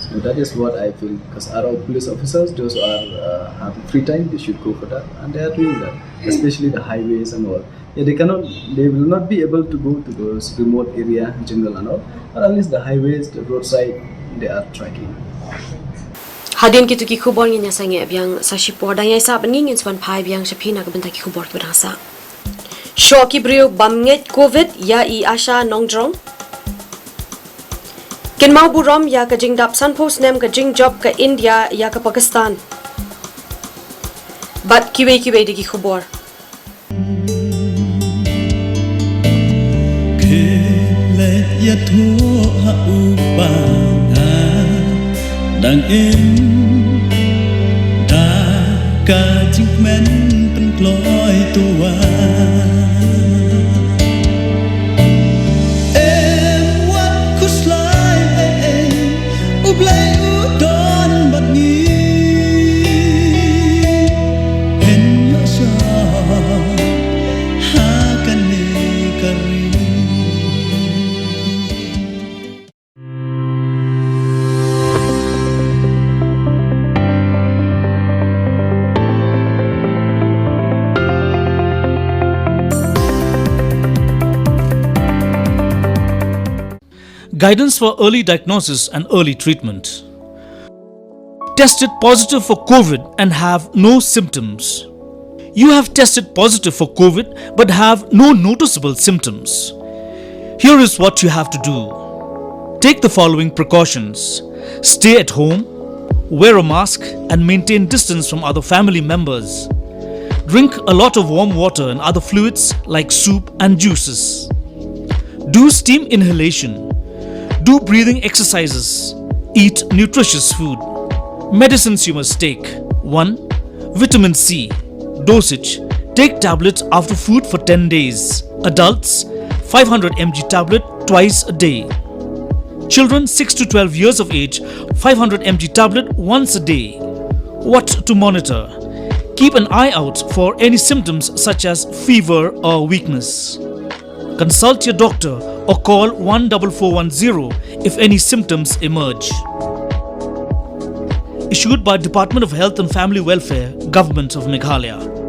So that is what I feel, because our police officers, those who are having free time, they should go for that, and they are doing that, especially the highways and all. Yeah, they will not be able to go to those remote area, jungle and all, but at least the highways, the roadside, they are tracking. Hadin kitu ki khubor nya sange biang sa shipor dang yai sa bangin swan phai biang shapina ka benta ki khubor ki berasa. Shoki brio bamnget covid ya I asha nongdrong Ken mau buram ya ka jing dap san post nem ka jing job ka India ya ka Pakistan. But kiwe digi khubor. Kele ya thu ha upana dang em da ka jing men pen kloi tua Guidance for early diagnosis and early treatment. Tested positive for COVID and have no symptoms. You have tested positive for COVID but have no noticeable symptoms. Here is what you have to do. Take the following precautions. Stay at home, wear a mask and maintain distance from other family members. Drink a lot of warm water and other fluids like soup and juices. Do steam inhalation. Do breathing exercises. Eat nutritious food. Medicines you must take. 1. Vitamin C. Dosage. Take tablets after food for 10 days. Adults, 500 mg tablet twice a day. Children 6 to 12 years of age, 500 mg tablet once a day. What to monitor? Keep an eye out for any symptoms such as fever or weakness. Consult your doctor or call 14410 if any symptoms emerge. Issued by Department of Health and Family Welfare, Government of Meghalaya.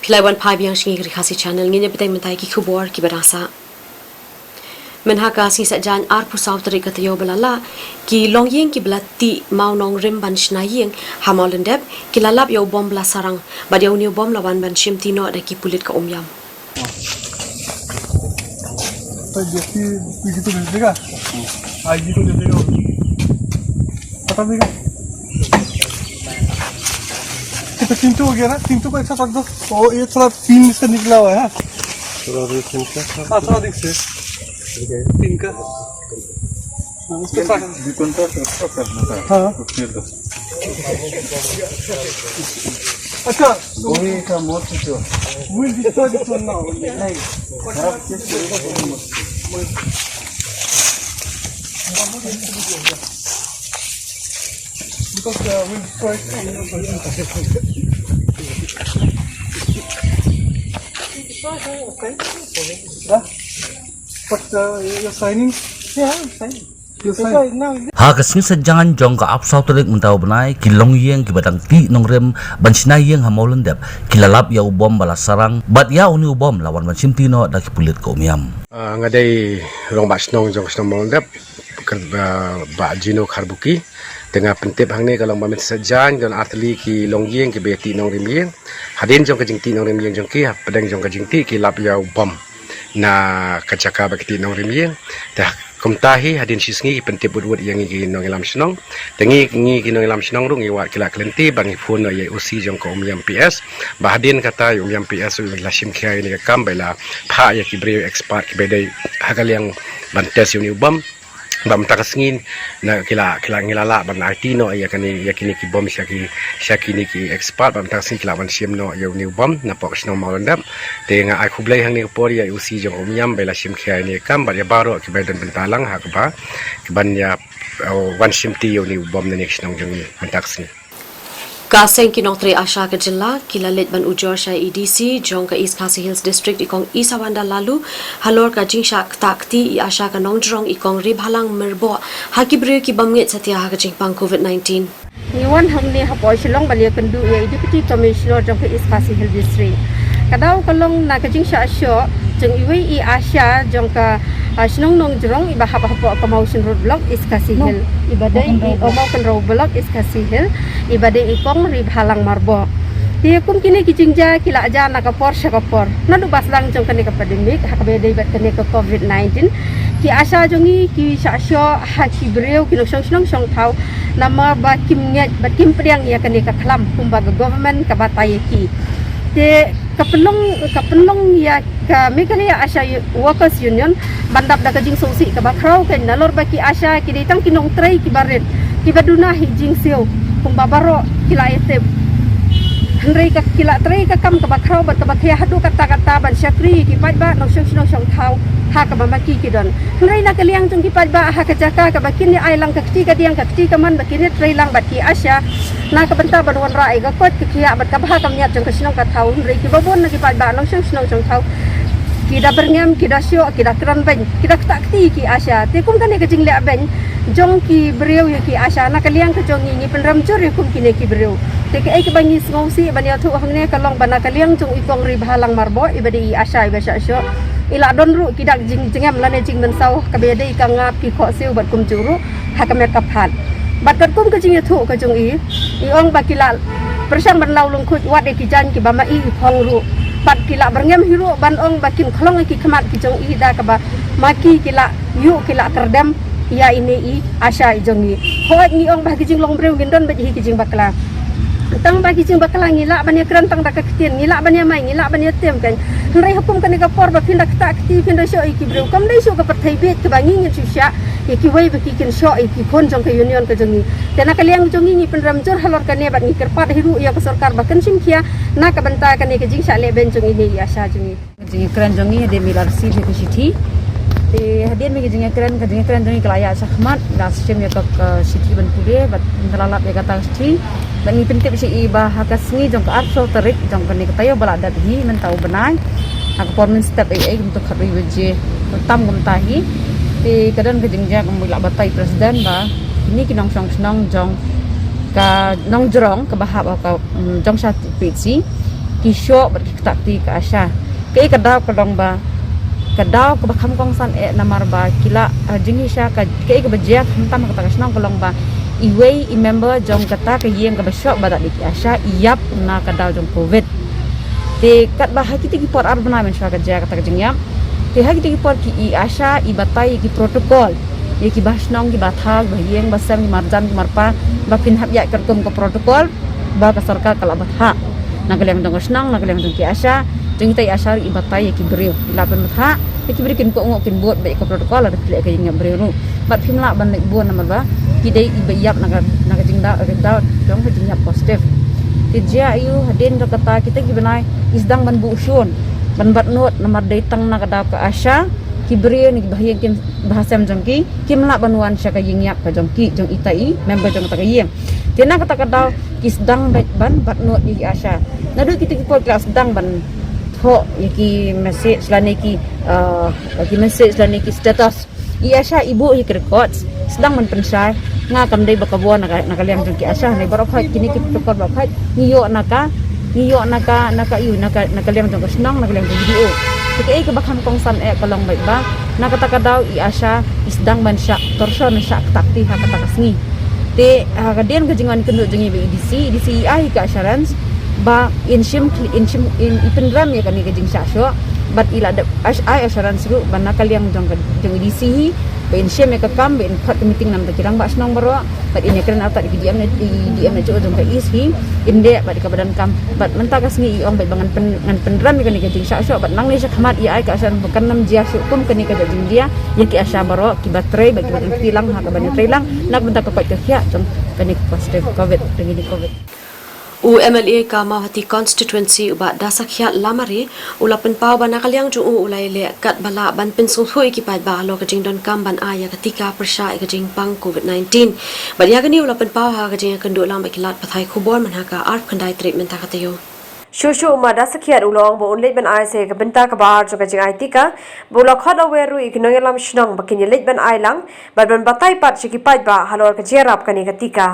Kilaiwan pai biang singi RiKhasi channel nginya betai mentai ki khubor ki berasa. Menhaka si sajan ar pusau teri katayo belala ki longyeng ki belati mau nong rim ban shnayeng hamolendep ki lalap yo bom bela sarang badiau new bom lawan ban shim tino ada ki pulit ka umyam. Gitu juga. Gitu juga. Apa juga? kita pintu हो गया ना pintu को एक साथ रख दो और ये थोड़ा पिन से निकला हुआ है थोड़ा दिख से हाँ थोड़ा दिख से पिन का उसके साथ हाँ अच्छा वही का मोट जो वही दिखता ना नहीं because we'll strike but you're signing yeah I'm signing Hagas ni sejangan jong ka apsau terik mentau benai kilong yeng ki badang ti nong rem bansina yeng hamolen dep kilalap ya ubom bala sarang bat ya uni ubom lawan bansim tino da ki pulit ko miam ngadai rong basnong jong snong molen dep ba jino kharbuki tengah pentip hang ni kalau mamet sejan dan artli ki long yeng ki beti nong rem yeng hadin jong ka jingti nong rem yeng jong ki padang jong ka jingti ki lap ya ubom na kacaka bakti nong rem yeng dah kumtahi hadin sisngi pentip budwud yang ngi nong ilam snong tengi ngi nong ilam snong rung iwat kila klenti bangi phone no ye usi jong ko umyam ps bahadin kata umyam ps la sim khai ni kam bela pha ya ki bre expert ki bedai hagal yang bantes uni ubam bam takasngin na kila ngilala ban artino ya kini ki bom syaki ni ki expert bam takasngin kila ban sim no ya uni ubam na pok snong malandam tenga ai khublai hang ni por ya usi jong umyam bela sim khai ni kam ba ya baro ki bedan bentalang hakba ki ban ya wan sim ti uni ubam na next snong jong ban takasngin Kaseng ki noktre asha ka jilla kilalit ban ujor sha EDC jong ka East Khasi Hills District ikong Isawanda lalu halor ka jingsha takti i asha ka nongjrong ikong ribhalang merbo hakibre ki bamnget satya ha ka jingpang COVID-19 Iwan hamne hapoi silong balia kendu ya Deputy Commissioner jong ka East Khasi Hills District kadau kalong na ka jingsha asyo jong iwe i asha jong ka Sinong nong jerong iba hapa promotion road block East Khasi Hill ibadai i omau kan road block East Khasi Hill ibadai ikong ribhalang marbo dia kum kini kijingja kila aja na kapor syakapor nadu baslang jong kani ka pandemic hakabedai bat kani ka COVID-19 ki asa jongi ki syasyo haki breu ki song thau nama ba kim nget bat kim priang ya kani ka khlam kumbaga government ka batai ki te kapelong ya ka Meghalaya Asha Workers Union bandap da kajing songsi ka bakrau kan nalor baki Asha ki ditang kinong tray ki baret ki baduna hijing siu kung babaro kila etep henry ka kila tray ka kam ka bakrau bat ka bakhya hadu kata ban syakri ki patba nong shong thau ha ka mamaki ki don henry na kaliang jong ki patba ha ka jaka ka bakin ni ailang ka kti ka diang ka kti ka man bakin tray lang baki Asha na ka banta badwan rai ka kot ki khiya bat ka bha kam nyat jong ka sinong ka thau henry ki babon na ki patba nong shong thau kita berngam kita syok kita keran ben kita takti ki Asha te kum kan ke jingle ben jong ki breu ya ki Asha na kaliang ke jong ni penram jor ya kum ki ne ki breu te ke ai ke bangi ngausi ban ya thu hangne kalong bana kaliang jong ikong ribhalang marbo ibadi Asha iba syok ila don ru kita jingam lane jing ben sau ka bede ka ngap ki kho siu bat kum juru ha ka me ka phat bat kat kum ke jing thu ka jong i ong bakilal persang ban law lung khut wat e ki jan ki bama i phong ru pat kila berngam hiru ban ong bakin khlong ki khamat ki jong i da ka ba maki kila yu kila terdam ya ini i Asha jongi hoi ni ong bagi jing long breu gendon ba hi ki jing bakla tang bagi jing bakla ngila ban ya krantang da ka ktin ngila ban ya mai ngila ban ya tem kan rai hukum kan ka por ba pinda ka akti pinda syo i ki breu kam dai syo ka pathai bet ka bangi ngi chusya ya ki wai ba ki kin syo i ki kon jong ka union ka jongi tena kaliang jongi ni penram jor halor kan ne bat ni kerpat hiru ya ka sarkar ba kan sim khia na ka banta kan ke jing sale ben jong ini ya Asha jongi jing kran jongi de milar si ke city te hadin me jing kran jongi kelaya sakmat la sistem ya ka city ban pude bat dalalap ya kata city bani pentip si iba hakasngi jong ka arso terik jong kan ke tayo bala dat hi men tau benai ak pormin step ai untuk khabi beje tam gum tahi te kadon ke jing ja kumula batai presiden ba ini kinong snong jong ka nong jrong ka bahap ka jong sa pc ki syok bat ki takti ka asya ke kadau kadong ba kadau ke bakam kong san namar ba kila jingi sya ka ke bajia hentam ka takasnong kolong ba iwei I member jong kata ke yeng ka syok ba dik asya iap na kadau jong covid te kat ba hakiti ki por ar bana men sya ka ja kata jingyap te hakiti ki por ki I asya I batai ki protokol ye ki basnong ki bathag ba yeng ba sam marjan marpa ba pin hab ya kerkum ke protokol ba ka sarkar kala batha nagalem dong snang nagalem dong ki asya jeng tai asar I batai ye ki brio laban batha ye ki berikin ko ngok kin bot ba ko protokol ada plek ka yeng brio nu bat pimla ban nek bon namar ba ki dei I bayap naga jingda dong ka jingya positif ti ja ayu hadin kata kita ki benai isdang ban bu usun ban bat not namar dei tang naga ka asya ki brio ni bahayang kin bahasam jongki kimla banuan sya ka yingyap ka jongki jong itai member jong ta yeng tina kata kadau ki sedang ban bat not di asya nadu kita ki por kelas sedang ban tho ki message la ki message la ki status I asya ibu I records sedang man pensai nga kam dei bakabuan nakaliam jong ki asya nei barok hat kini ki record barok hat ngiyo naka yu nakaliam jong snong nakaliam jong video Kaya ka bakam kong san kalong baik ba nakataka daw I asya isdang man sya torso na sya takti ha katakasngi te kadian kajingan kendo jengi EDC ai ka assurance ba in ipendram ya kani kajing sya syo but ila da ai assurance ru ban nakaliang jong EDC ba in shim ka kam ba in phat meeting nam kirang ba snong baro but in yakran ata di diam na jo jong ka isi inde ba di kabadan kam but mentakas ngi ong ba bangan pendram kani kajing sya syo but nang ni sya khamat ai ka asan bukan nam jia syu kum kani ka jing dia yaki asya baro ki baterai ba ki tilang ha ka ban tilang nak bentak ka pat ka jong kani positive covid dengan covid UMLA Kamawati constituency uba dasakya lamari ulapan pau banakaliang ju ulai le kat bala ban pensung hui ki pat ba lo kajing don kam ban aya ketika persya kajing pang covid-19 badia gani ulapan pau ha kajing kendo lang bakilat pathai khubor manhaka arf khandai treatment ta katayo Shushu umada sakiat ulong bo unlit ban ai se kabenta kabar jo kajing ai tika bulok hot aweru iknoyalam shnong bakin lit ban ai lang ban batai pat chiki pat ba halor kajerap kani ketika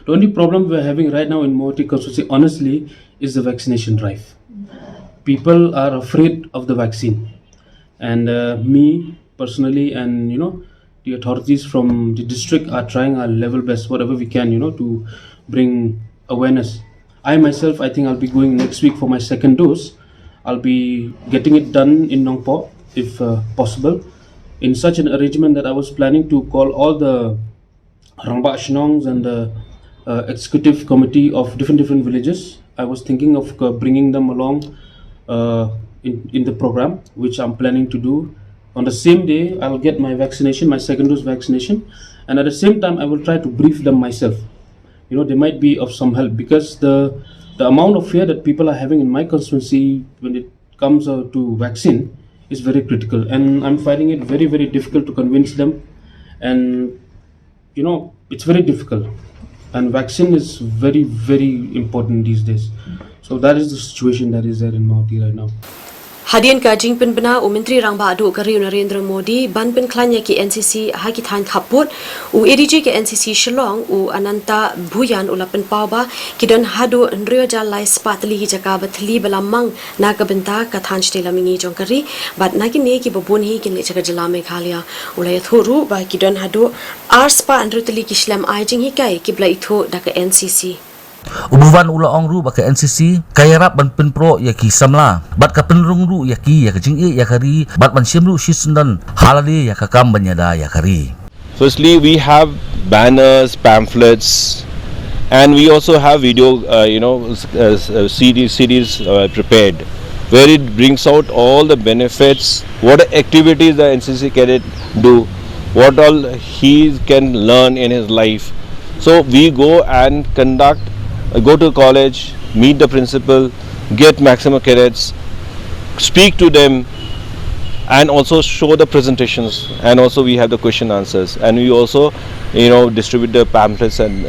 The only problem we're having right now in Moti constituency, honestly, is the vaccination drive. People are afraid of the vaccine, and me personally, and the authorities from the district are trying our level best, whatever we can, to bring awareness. I myself, I think I'll be going next week for my second dose. I'll be getting it done in Nongpo, if possible, in such an arrangement that I was planning to call all the Rangba Shnongs and the executive committee of different villages. I was thinking of bringing them along in the program, which I'm planning to do. On the same day, I'll get my vaccination, my second dose vaccination, and at the same time, I will try to brief them myself. They might be of some help because the amount of fear that people are having in my constituency when it comes to vaccine is very critical, and I'm finding it very, very difficult to convince them. And it's very difficult. And vaccine is very, very important these days. So that is the situation that is there in Mauti right now. Hadian ka jingpen bena Menteri Rangba adu kari Narendra Modi ban pen klanya ki NCC haki than khaput u ADG ki NCC Shillong u Ananta Bhuyan ulapen pawba kidon hadu nrio ja lai spatli ki jaka bathli balamang na ka benta ka than stela mingi jongkari bat na ki ne ki babun hi ki le chaka jala Meghalaya ulai thoru ba kidon hadu arspa andrutli ki shlam ajing hi kai ki blai tho da ka NCC Ubuvan ula ong ru baka NCC kaya rap ban pen pro ya ki samla bat ka penrung ru ya ki ya kajing ya kari bat ban sim ru shisundan halali ya ka kam banyada ya kari. Firstly, we have banners, pamphlets, and we also have video CDs prepared where it brings out all the benefits, what activities the NCC cadet do, what all he can learn in his life. So we go and go to college, meet the principal, get maximum cadets, speak to them, and also show the presentations, and also we have the question answers, and we also distribute the pamphlets and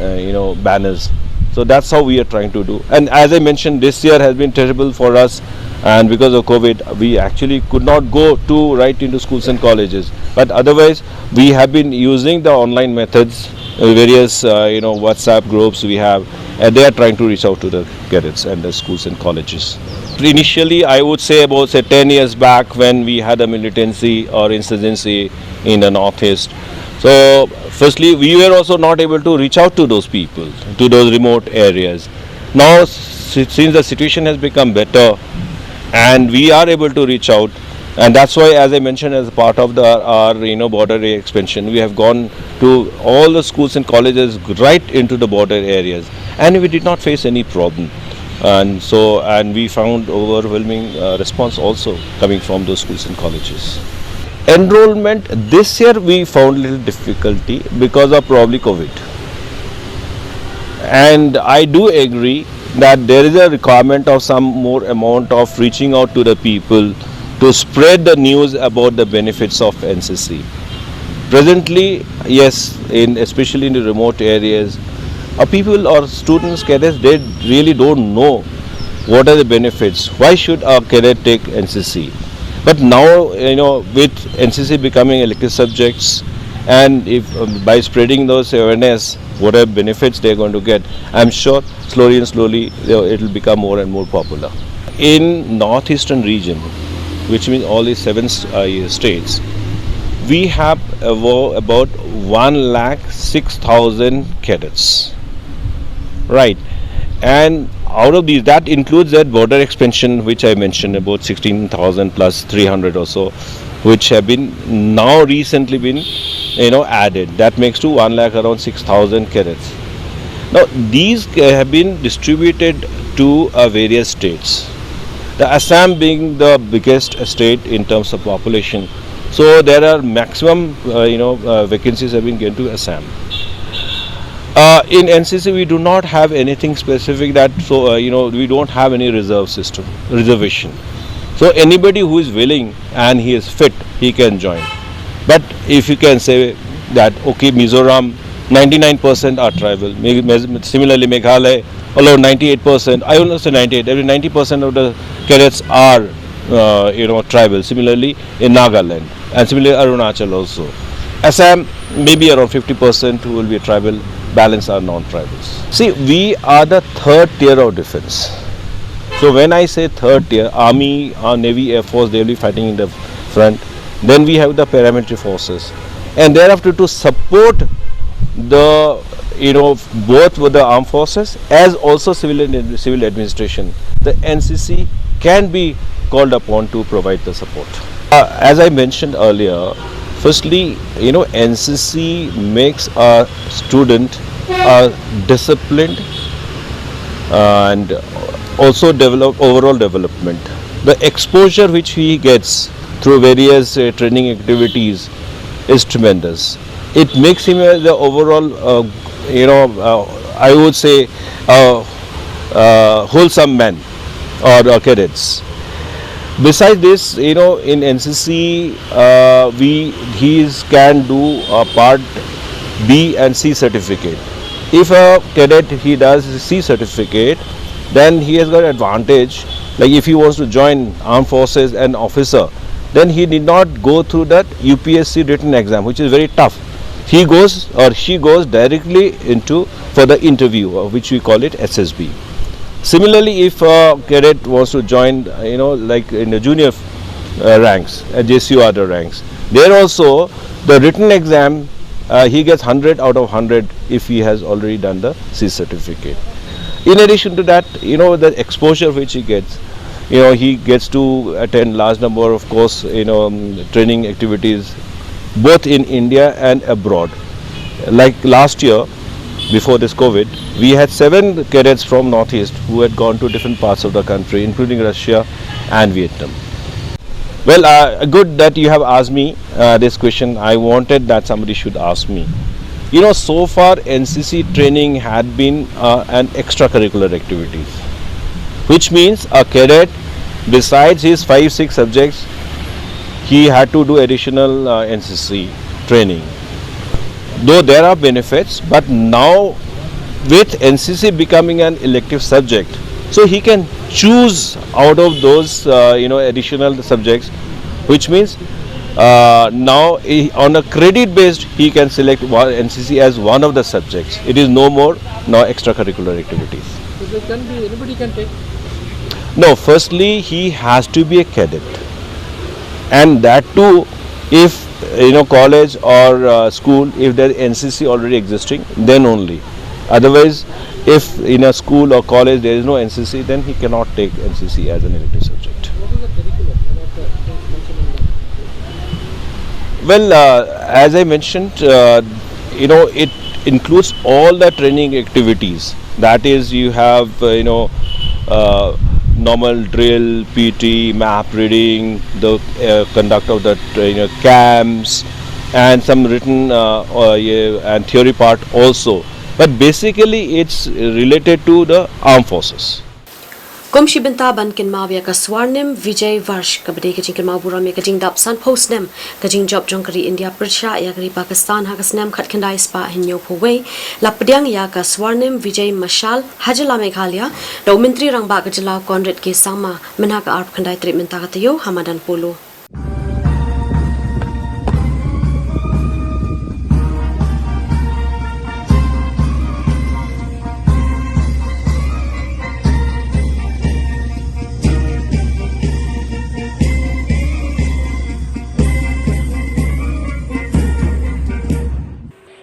banners. So that's how we are trying to do. And as I mentioned, this year has been terrible for us and because of COVID we actually could not go to right into schools and colleges, but otherwise we have been using the online methods, various WhatsApp groups we have, and they are trying to reach out to the cadets and the schools and colleges. Initially I would say about 10 years back, when we had a militancy or insurgency in the northeast, so firstly we were also not able to reach out to those people, to those remote areas. Now since the situation has become better and we are able to reach out, and that's why, as I mentioned, as part of our border area expansion, we have gone to all the schools and colleges right into the border areas, and we did not face any problem. And we found overwhelming response also coming from those schools and colleges. Enrollment this year we found little difficulty because of probably COVID, and I do agree that there is a requirement of some more amount of reaching out to the people to spread the news about the benefits of NCC. Presently, yes, especially in the remote areas, people or students, cadets, they really don't know what are the benefits. Why should a cadet take NCC? But now, with NCC becoming elective subjects, and if by spreading those awareness, what are benefits they are going to get, I'm sure slowly and slowly it will become more and more popular. In northeastern region, which means all these 7 states, we have about 1,06,000 cadets, right? And out of these, that includes that border expansion which I mentioned, about 16,000 plus 300 or so, which have been now recently been added. That makes to 1 lakh around 6,000 cadets. Now these have been distributed to various states, the Assam being the biggest state in terms of population, so there are maximum vacancies have been given to Assam. In NCC we do not have anything specific, that so we don't have any reservation. So anybody who is willing and he is fit, he can join. But if you can say that, okay, Mizoram 99% are tribal, similarly Meghalaya although 98%, I will not say 98, every 90% of the cadets are tribal. Similarly in Nagaland, and similarly Arunachal also. Assam maybe around 50% who will be tribal, balance are non-tribals. See, we are the third tier of defense. So when I say third tier, Army, Navy, Air Force, they will be fighting in the front. Then we have the paramilitary forces, and thereafter to support the both with the armed forces as also civil administration, the NCC can be called upon to provide the support. As I mentioned earlier, firstly, NCC makes a student disciplined and also develop overall development. The exposure which he gets through various training activities is tremendous. It makes him the overall, I would say, wholesome man or cadets. Besides this, in NCC, he can do a part B and C certificate. If a cadet he does C certificate, then he has got advantage. Like if he wants to join armed forces and officer, then he need not go through that UPSC written exam, which is very tough. He goes or she goes directly into for the interview, which we call it SSB. Similarly, if a cadet wants to join, like in the junior ranks, JCU other ranks, there also the written exam, he gets 100 out of 100 if he has already done the C certificate. In addition to that, the exposure which he gets, he gets to attend large number of course, training activities both in India and abroad. Like last year, before this COVID, we had 7 cadets from Northeast who had gone to different parts of the country, including Russia and Vietnam. Well, good that you have asked me this question. I wanted that somebody should ask me. So far NCC training had been an extracurricular activity, which means a cadet, besides his 5-6 subjects, he had to do additional NCC training. Though there are benefits, but now with NCC becoming an elective subject, So he can choose out of those additional subjects, which means now on a credit based he can select NCC as one of the subjects. It is no more now extracurricular activities. So there can be, anybody can take. No, firstly he has to be a cadet, and that too if college or school, if there is NCC already existing, then only. Otherwise, if in a school or college there is no NCC, then he cannot take NCC as an elective subject. What is the curriculum? Well, as I mentioned, it includes all the training activities. That is, you have normal drill, PT, map reading, the conduct of the camps, and some written and theory part also. But basically, it's related to the armed forces. Komshi benta ban kin mawya ka swarnim Vijay Varsh ka bade ka jingkin mawbura me ka jing dap san post nem ka jing job jongkari India Prasha ya kari Pakistan ha ka snem khat khandai spa hinyo phuwei la pdyang ya ka swarnim Vijay Mashal Hajala Meghalaya do mintri rang ba ka jala Conrad ke sama menha ka arp khandai treatment ta ka tayo Hamadan Polo.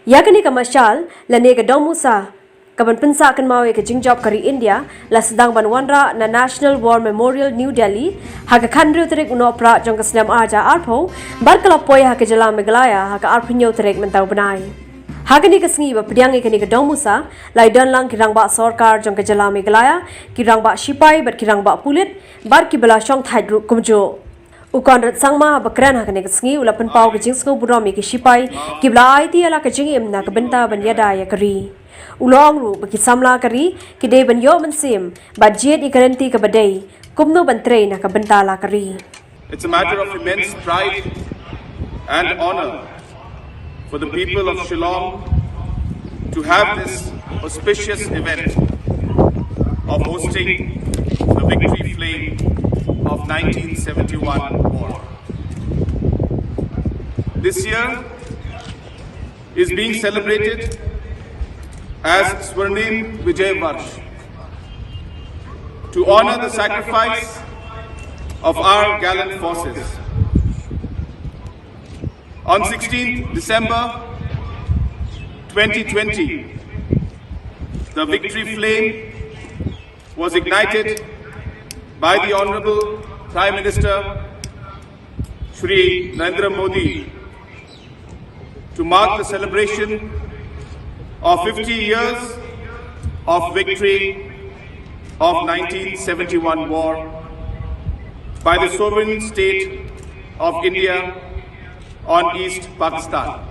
Yakani ka mashal lane ka domusa kaban pensa kan mawe ka jingjob kari India la sedang banwanra na National War Memorial New Delhi haga khandru terik unopra jong ka snam aja arpo barkala poy ha ka jala Meghalaya ha ka arpinyo terik mentau banai hagani ka sngi ba pdiang ikani ka domusa lai dan lang kirang ba sarkar jong ka jala Meghalaya kirang ba sipai bat kirang ba pulit bar ki bala shong thai group kumjo Ukonrat sangma bakran hakane kasngi ulapan pau ke jingsngo buromi ke sipai kibla IT ala ke jingi imna ke benta ban yada ya kari ulong ru baki samla kari ki de ban yo mensim budget I garanti ke badai kumno ban train na ke benta la kari. It's a matter of immense pride and honor for the people of Shillong to have this auspicious event of hosting the victory flame of 1971 war. This year is being celebrated as Swarnim Vijay Varsh to honor the sacrifice of our gallant forces. On 16th December 2020, the victory flame was ignited by the Honorable Prime Minister Shri Narendra Modi to mark the celebration of 50 years of victory of 1971 war by the sovereign state of India on East Pakistan.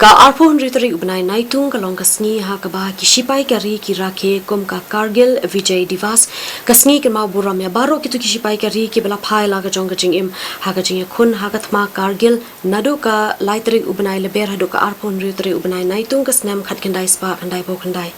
Ka arpo hunritari ubnai naitung kalong kasni ha kaba ki sipai kari ki rakhe kom ka Kargil Vijay Divas kasni ke mau buram ya baro kitu ki sipai kari ki bela phai la ka jong ka jing im ha ka jing khun ha ka thma Kargil nadu ka laitari ubnai leber hadu ka arpo hunritari ubnai naitung kasnem khat khandai spa khandai bo khandai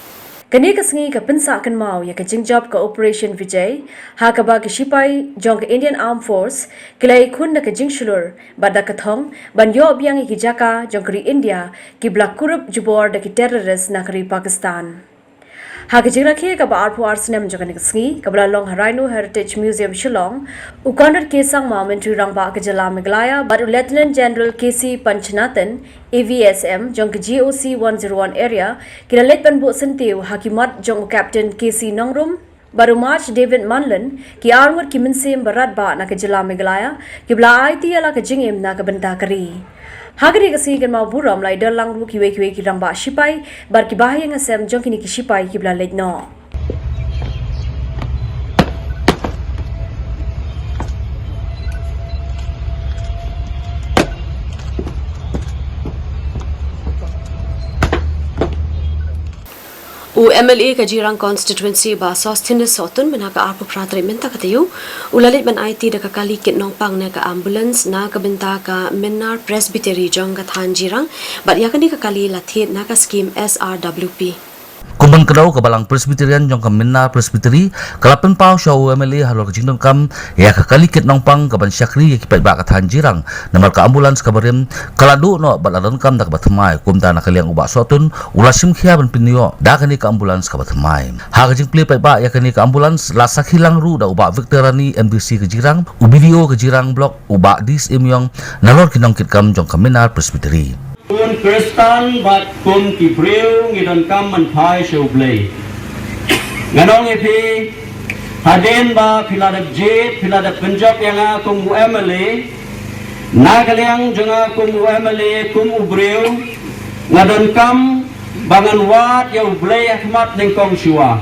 kani kasngi ka pensa kan mau ya ka jingjob ka Operation Vijay ha ka ba ki sipai jong ka Indian Armed Force kilai khun na ka jingshulur bada ka thong ban yo abyang ki jaka jong kri India ki blak kurup jubor da ki terrorist na kri Pakistan ha ka jingrakhe ka ba arpo arsnem jong ka kasngi ka bla long Rhino Heritage Museum Shillong ukandar ke sang ma mentri rang ba ka jala Meghalaya but Lieutenant General KC Panchanathan AVSM jong ka GOC 101 area kiralet panbu sentiu hakimat jong Captain KC Nongrum baru March David Manlan ki armor ki minsim barat ba na ka jala Meghalaya ki bla IT ala ka jingim na ka benta kari Hagari kasi kan mau buram lai dalang ru kiwe ki ramba sipai bar ki bahaya ngasem jong kini ki sipai ki bla no. MLA Kajirang constituency ba Sostinus Sotun menaka arpu pratri minta katayu ulalit ban IT da kakali kit nong pang na ka ambulance na kabenta ka Minar Presbytery jong kathan jirang bat yakan di kakali lathit na ka scheme SRWP. Kumban kedau ke balang Presbyterian jong Minar Presbytery kalapen pau show MLA halor kejingdon kam ya kakali kit nong pang kaban syakri ya kipat ba kathan jirang namar ka ambulance kabarim kaladu no baladan kam dak batmai kumta na kaliang uba sotun ulasim khia ban pinio da kani ka ambulance ka batmai ha kejing pli pai ba ya kani ka ambulance la sakhilang ru da uba victorani MDC kejirang ubidio kejirang blok uba dis imyong nalor kinong kit kam jong Minar Presbytery. Kun Kristan bat kum kibreu ngidon kam man phai show play. Nganong ipi haden ba philadap jet philadap Punjab yang kum MLA nagaliang janga kum MLA kum ubreu ngadon kam bangan wat ya play ahmat deng kong shua.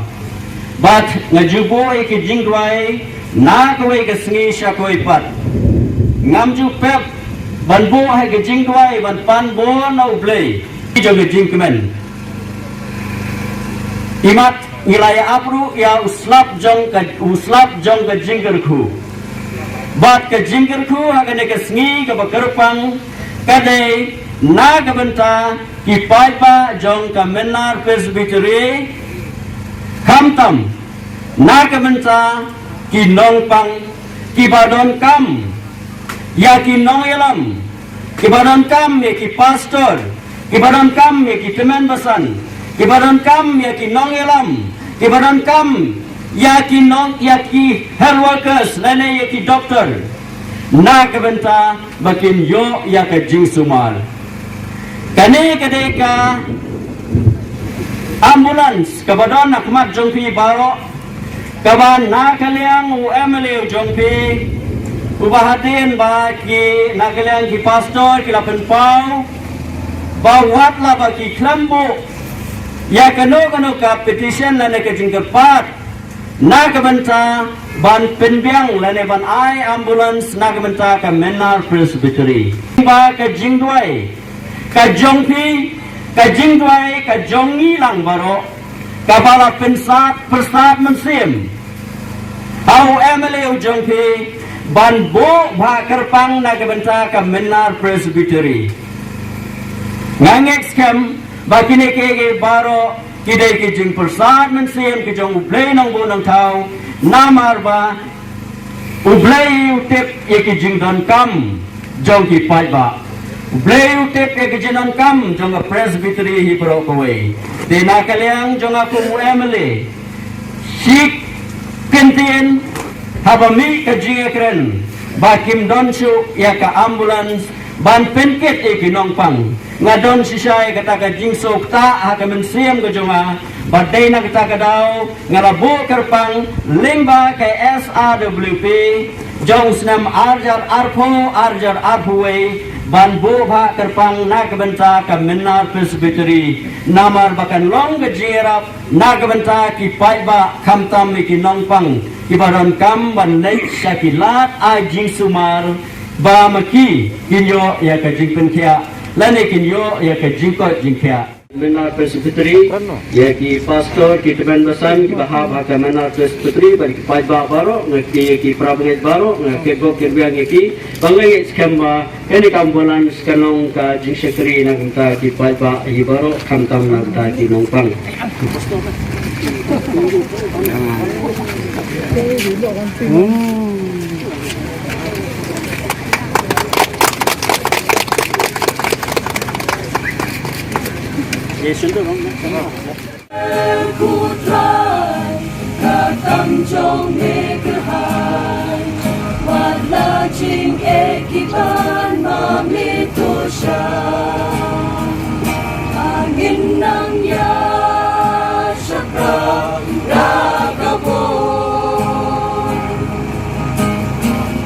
Bat ngajubo iki jingdwai na kowe kesngi sya kowe pat. Ngamju pep ban bo hai ke jing dwai ban pan bo na ublei jo ke jing kemen imat ngilaya apru ya uslap jong ke jingger khu bat ke jingger khu ha ke ne ke sngi ke bakarpang kade na ke benta ki pai pa jong ka Minar Presbytery kamtam na ke benta ki nong pang ki badon kam ya ki nong elam ki badan kam ya ki pastor ki badan kam ya ki teman basan ki badan kam ya ki nong elam ki badan kam ya ki health workers lene ya ki doctor na ke benta bakin yo ya ke jing sumal kane kadeka ambulance ke badan nakmat jongpi baro kaban na kaliang MLA jongpi ubahatin ba ki nagaliang ki pastor ki lapen pau ba watla ba ki klambo ya kano ka petition la ne ka jingkat na ka banta ban penbiang la ne ban ai ambulance na ka banta ka Minar Presbytery ba ka jingdwai ka jongpi ka jingdwai ka jongi lang baro ka bala pensat persat mensim au MLA jongpi ban bo ba kerpang na kebenta ka Minar Presbytery ngangek scam ba kini ke baro kidai ke jing persat mensim ke jong ublei nang bo nang tau namar ba ublei utip ye ke jing don kam jong ki pai ba ublei utip ye ke jing don kam jong Presbytery hi pro kowe de na kaliang jong aku MLA sik kentien haba mi ka jingekren ba kim don su ya ka ambulance ban penket e kinong pang ngadon si siya kata ka jingsok ta ha ka mensiam ka jonga ba day na kata ka daw ngalabo kerpang limba kay SRWP jong snam arjar arpuwe ban bo ba kerpang na kabenta ka Minar Presbytery namar bakan long ka jirap na kabenta ki pai ba kamtam ki nong pang ibaran kam ban lek syakilat a jing sumar ba maki kinyo ya ka jing penkia lane kinyo ya ka jing ko jing kia Minar Presbytery ya ki pastor ki teman basan ki bahab ka Minar Presbytery bari ki pai ba baro ngaki ki prabanget baro ngaki go ki biang ki bangai skamba ini kambulan skanong ka jing sekri na kita ki pai ba i baro kamtam na ta ki nongpang Ku try katang jong negerhai wadla jing ekiban mamito siya angin nang ya syakra ragabon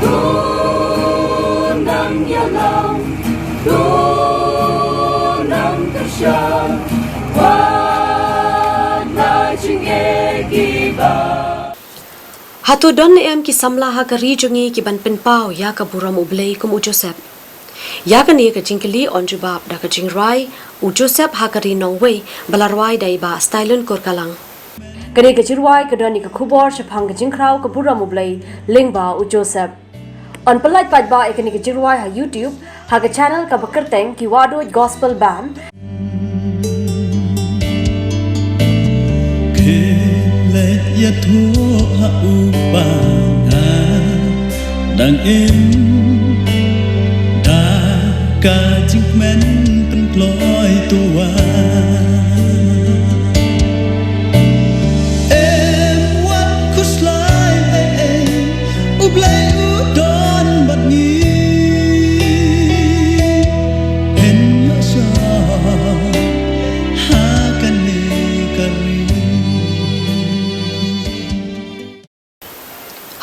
tunang yalang Hatu don em ki samla ha ka rijongi ki ban pen pau ya ka buram ublei kum u Joseph. Ya ka ni ka jingkali on jubab da ka jingrai u Joseph ha ka ri nongwei balarwai dai ba stylun korkalang. Kani ka jirwai ka doni ka khubor shapang ka jingkrau ka buram ublei lingba u Joseph. On pelat pat ba ikani ka jirwai ha YouTube ha ka channel ka bakerteng ki wado gospel band. Ya thua ha upanga dang em da ka jing men pen kloi tua em wat kuslai ublai udon bat ni en yo sa ha kan ne kari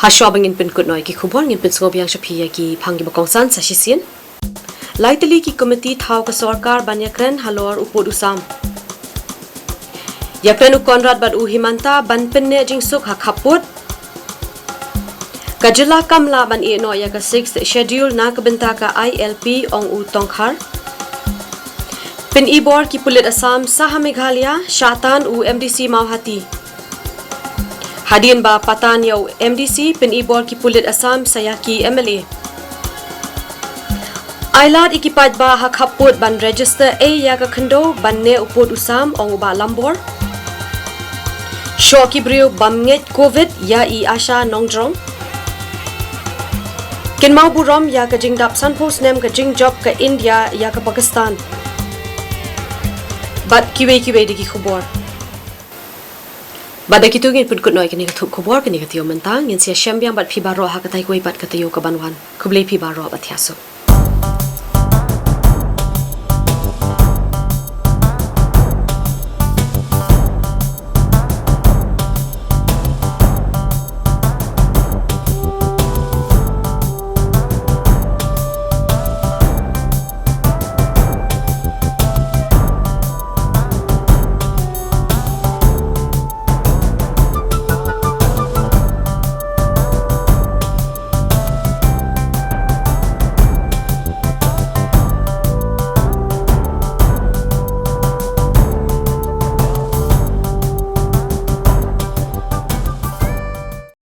Haswa bangin pen kut noi ki khubor ngin pen so biang shapia ki phangi bakong san sa shisien laitali ki committee thau ka sarkar banyakren halor upod usam yakren u konrad bad u himanta ban pen ne jingsuk ha khaput kajila kamla ban e no ya ka 6th schedule na ka benta ka ILP ong u tongkhar pen ibor ki pulit asam saha meghalaya shatan u MDC mauhati Hadian ba patan yaw MDC pinibor ki pulit Assam sayaki MLA. Ailad ikipad ba hakhaput ban register A ya ka khando ban ne upod usam ong ba lambor. Shoki brio bamnget COVID ya I asha nongjrong. Kinmau burom ya ka jingdap sanpos nem ka jingjob ka India ya ka Pakistan. Bat kiwe digi khubor. Bada kitu ngin pun kut noi kini katuk khubor kini katiyo mentang ngin sia syambiang bat phi baro ha katai kuai bat katayo ka banwan kublei phi baro bat hiaso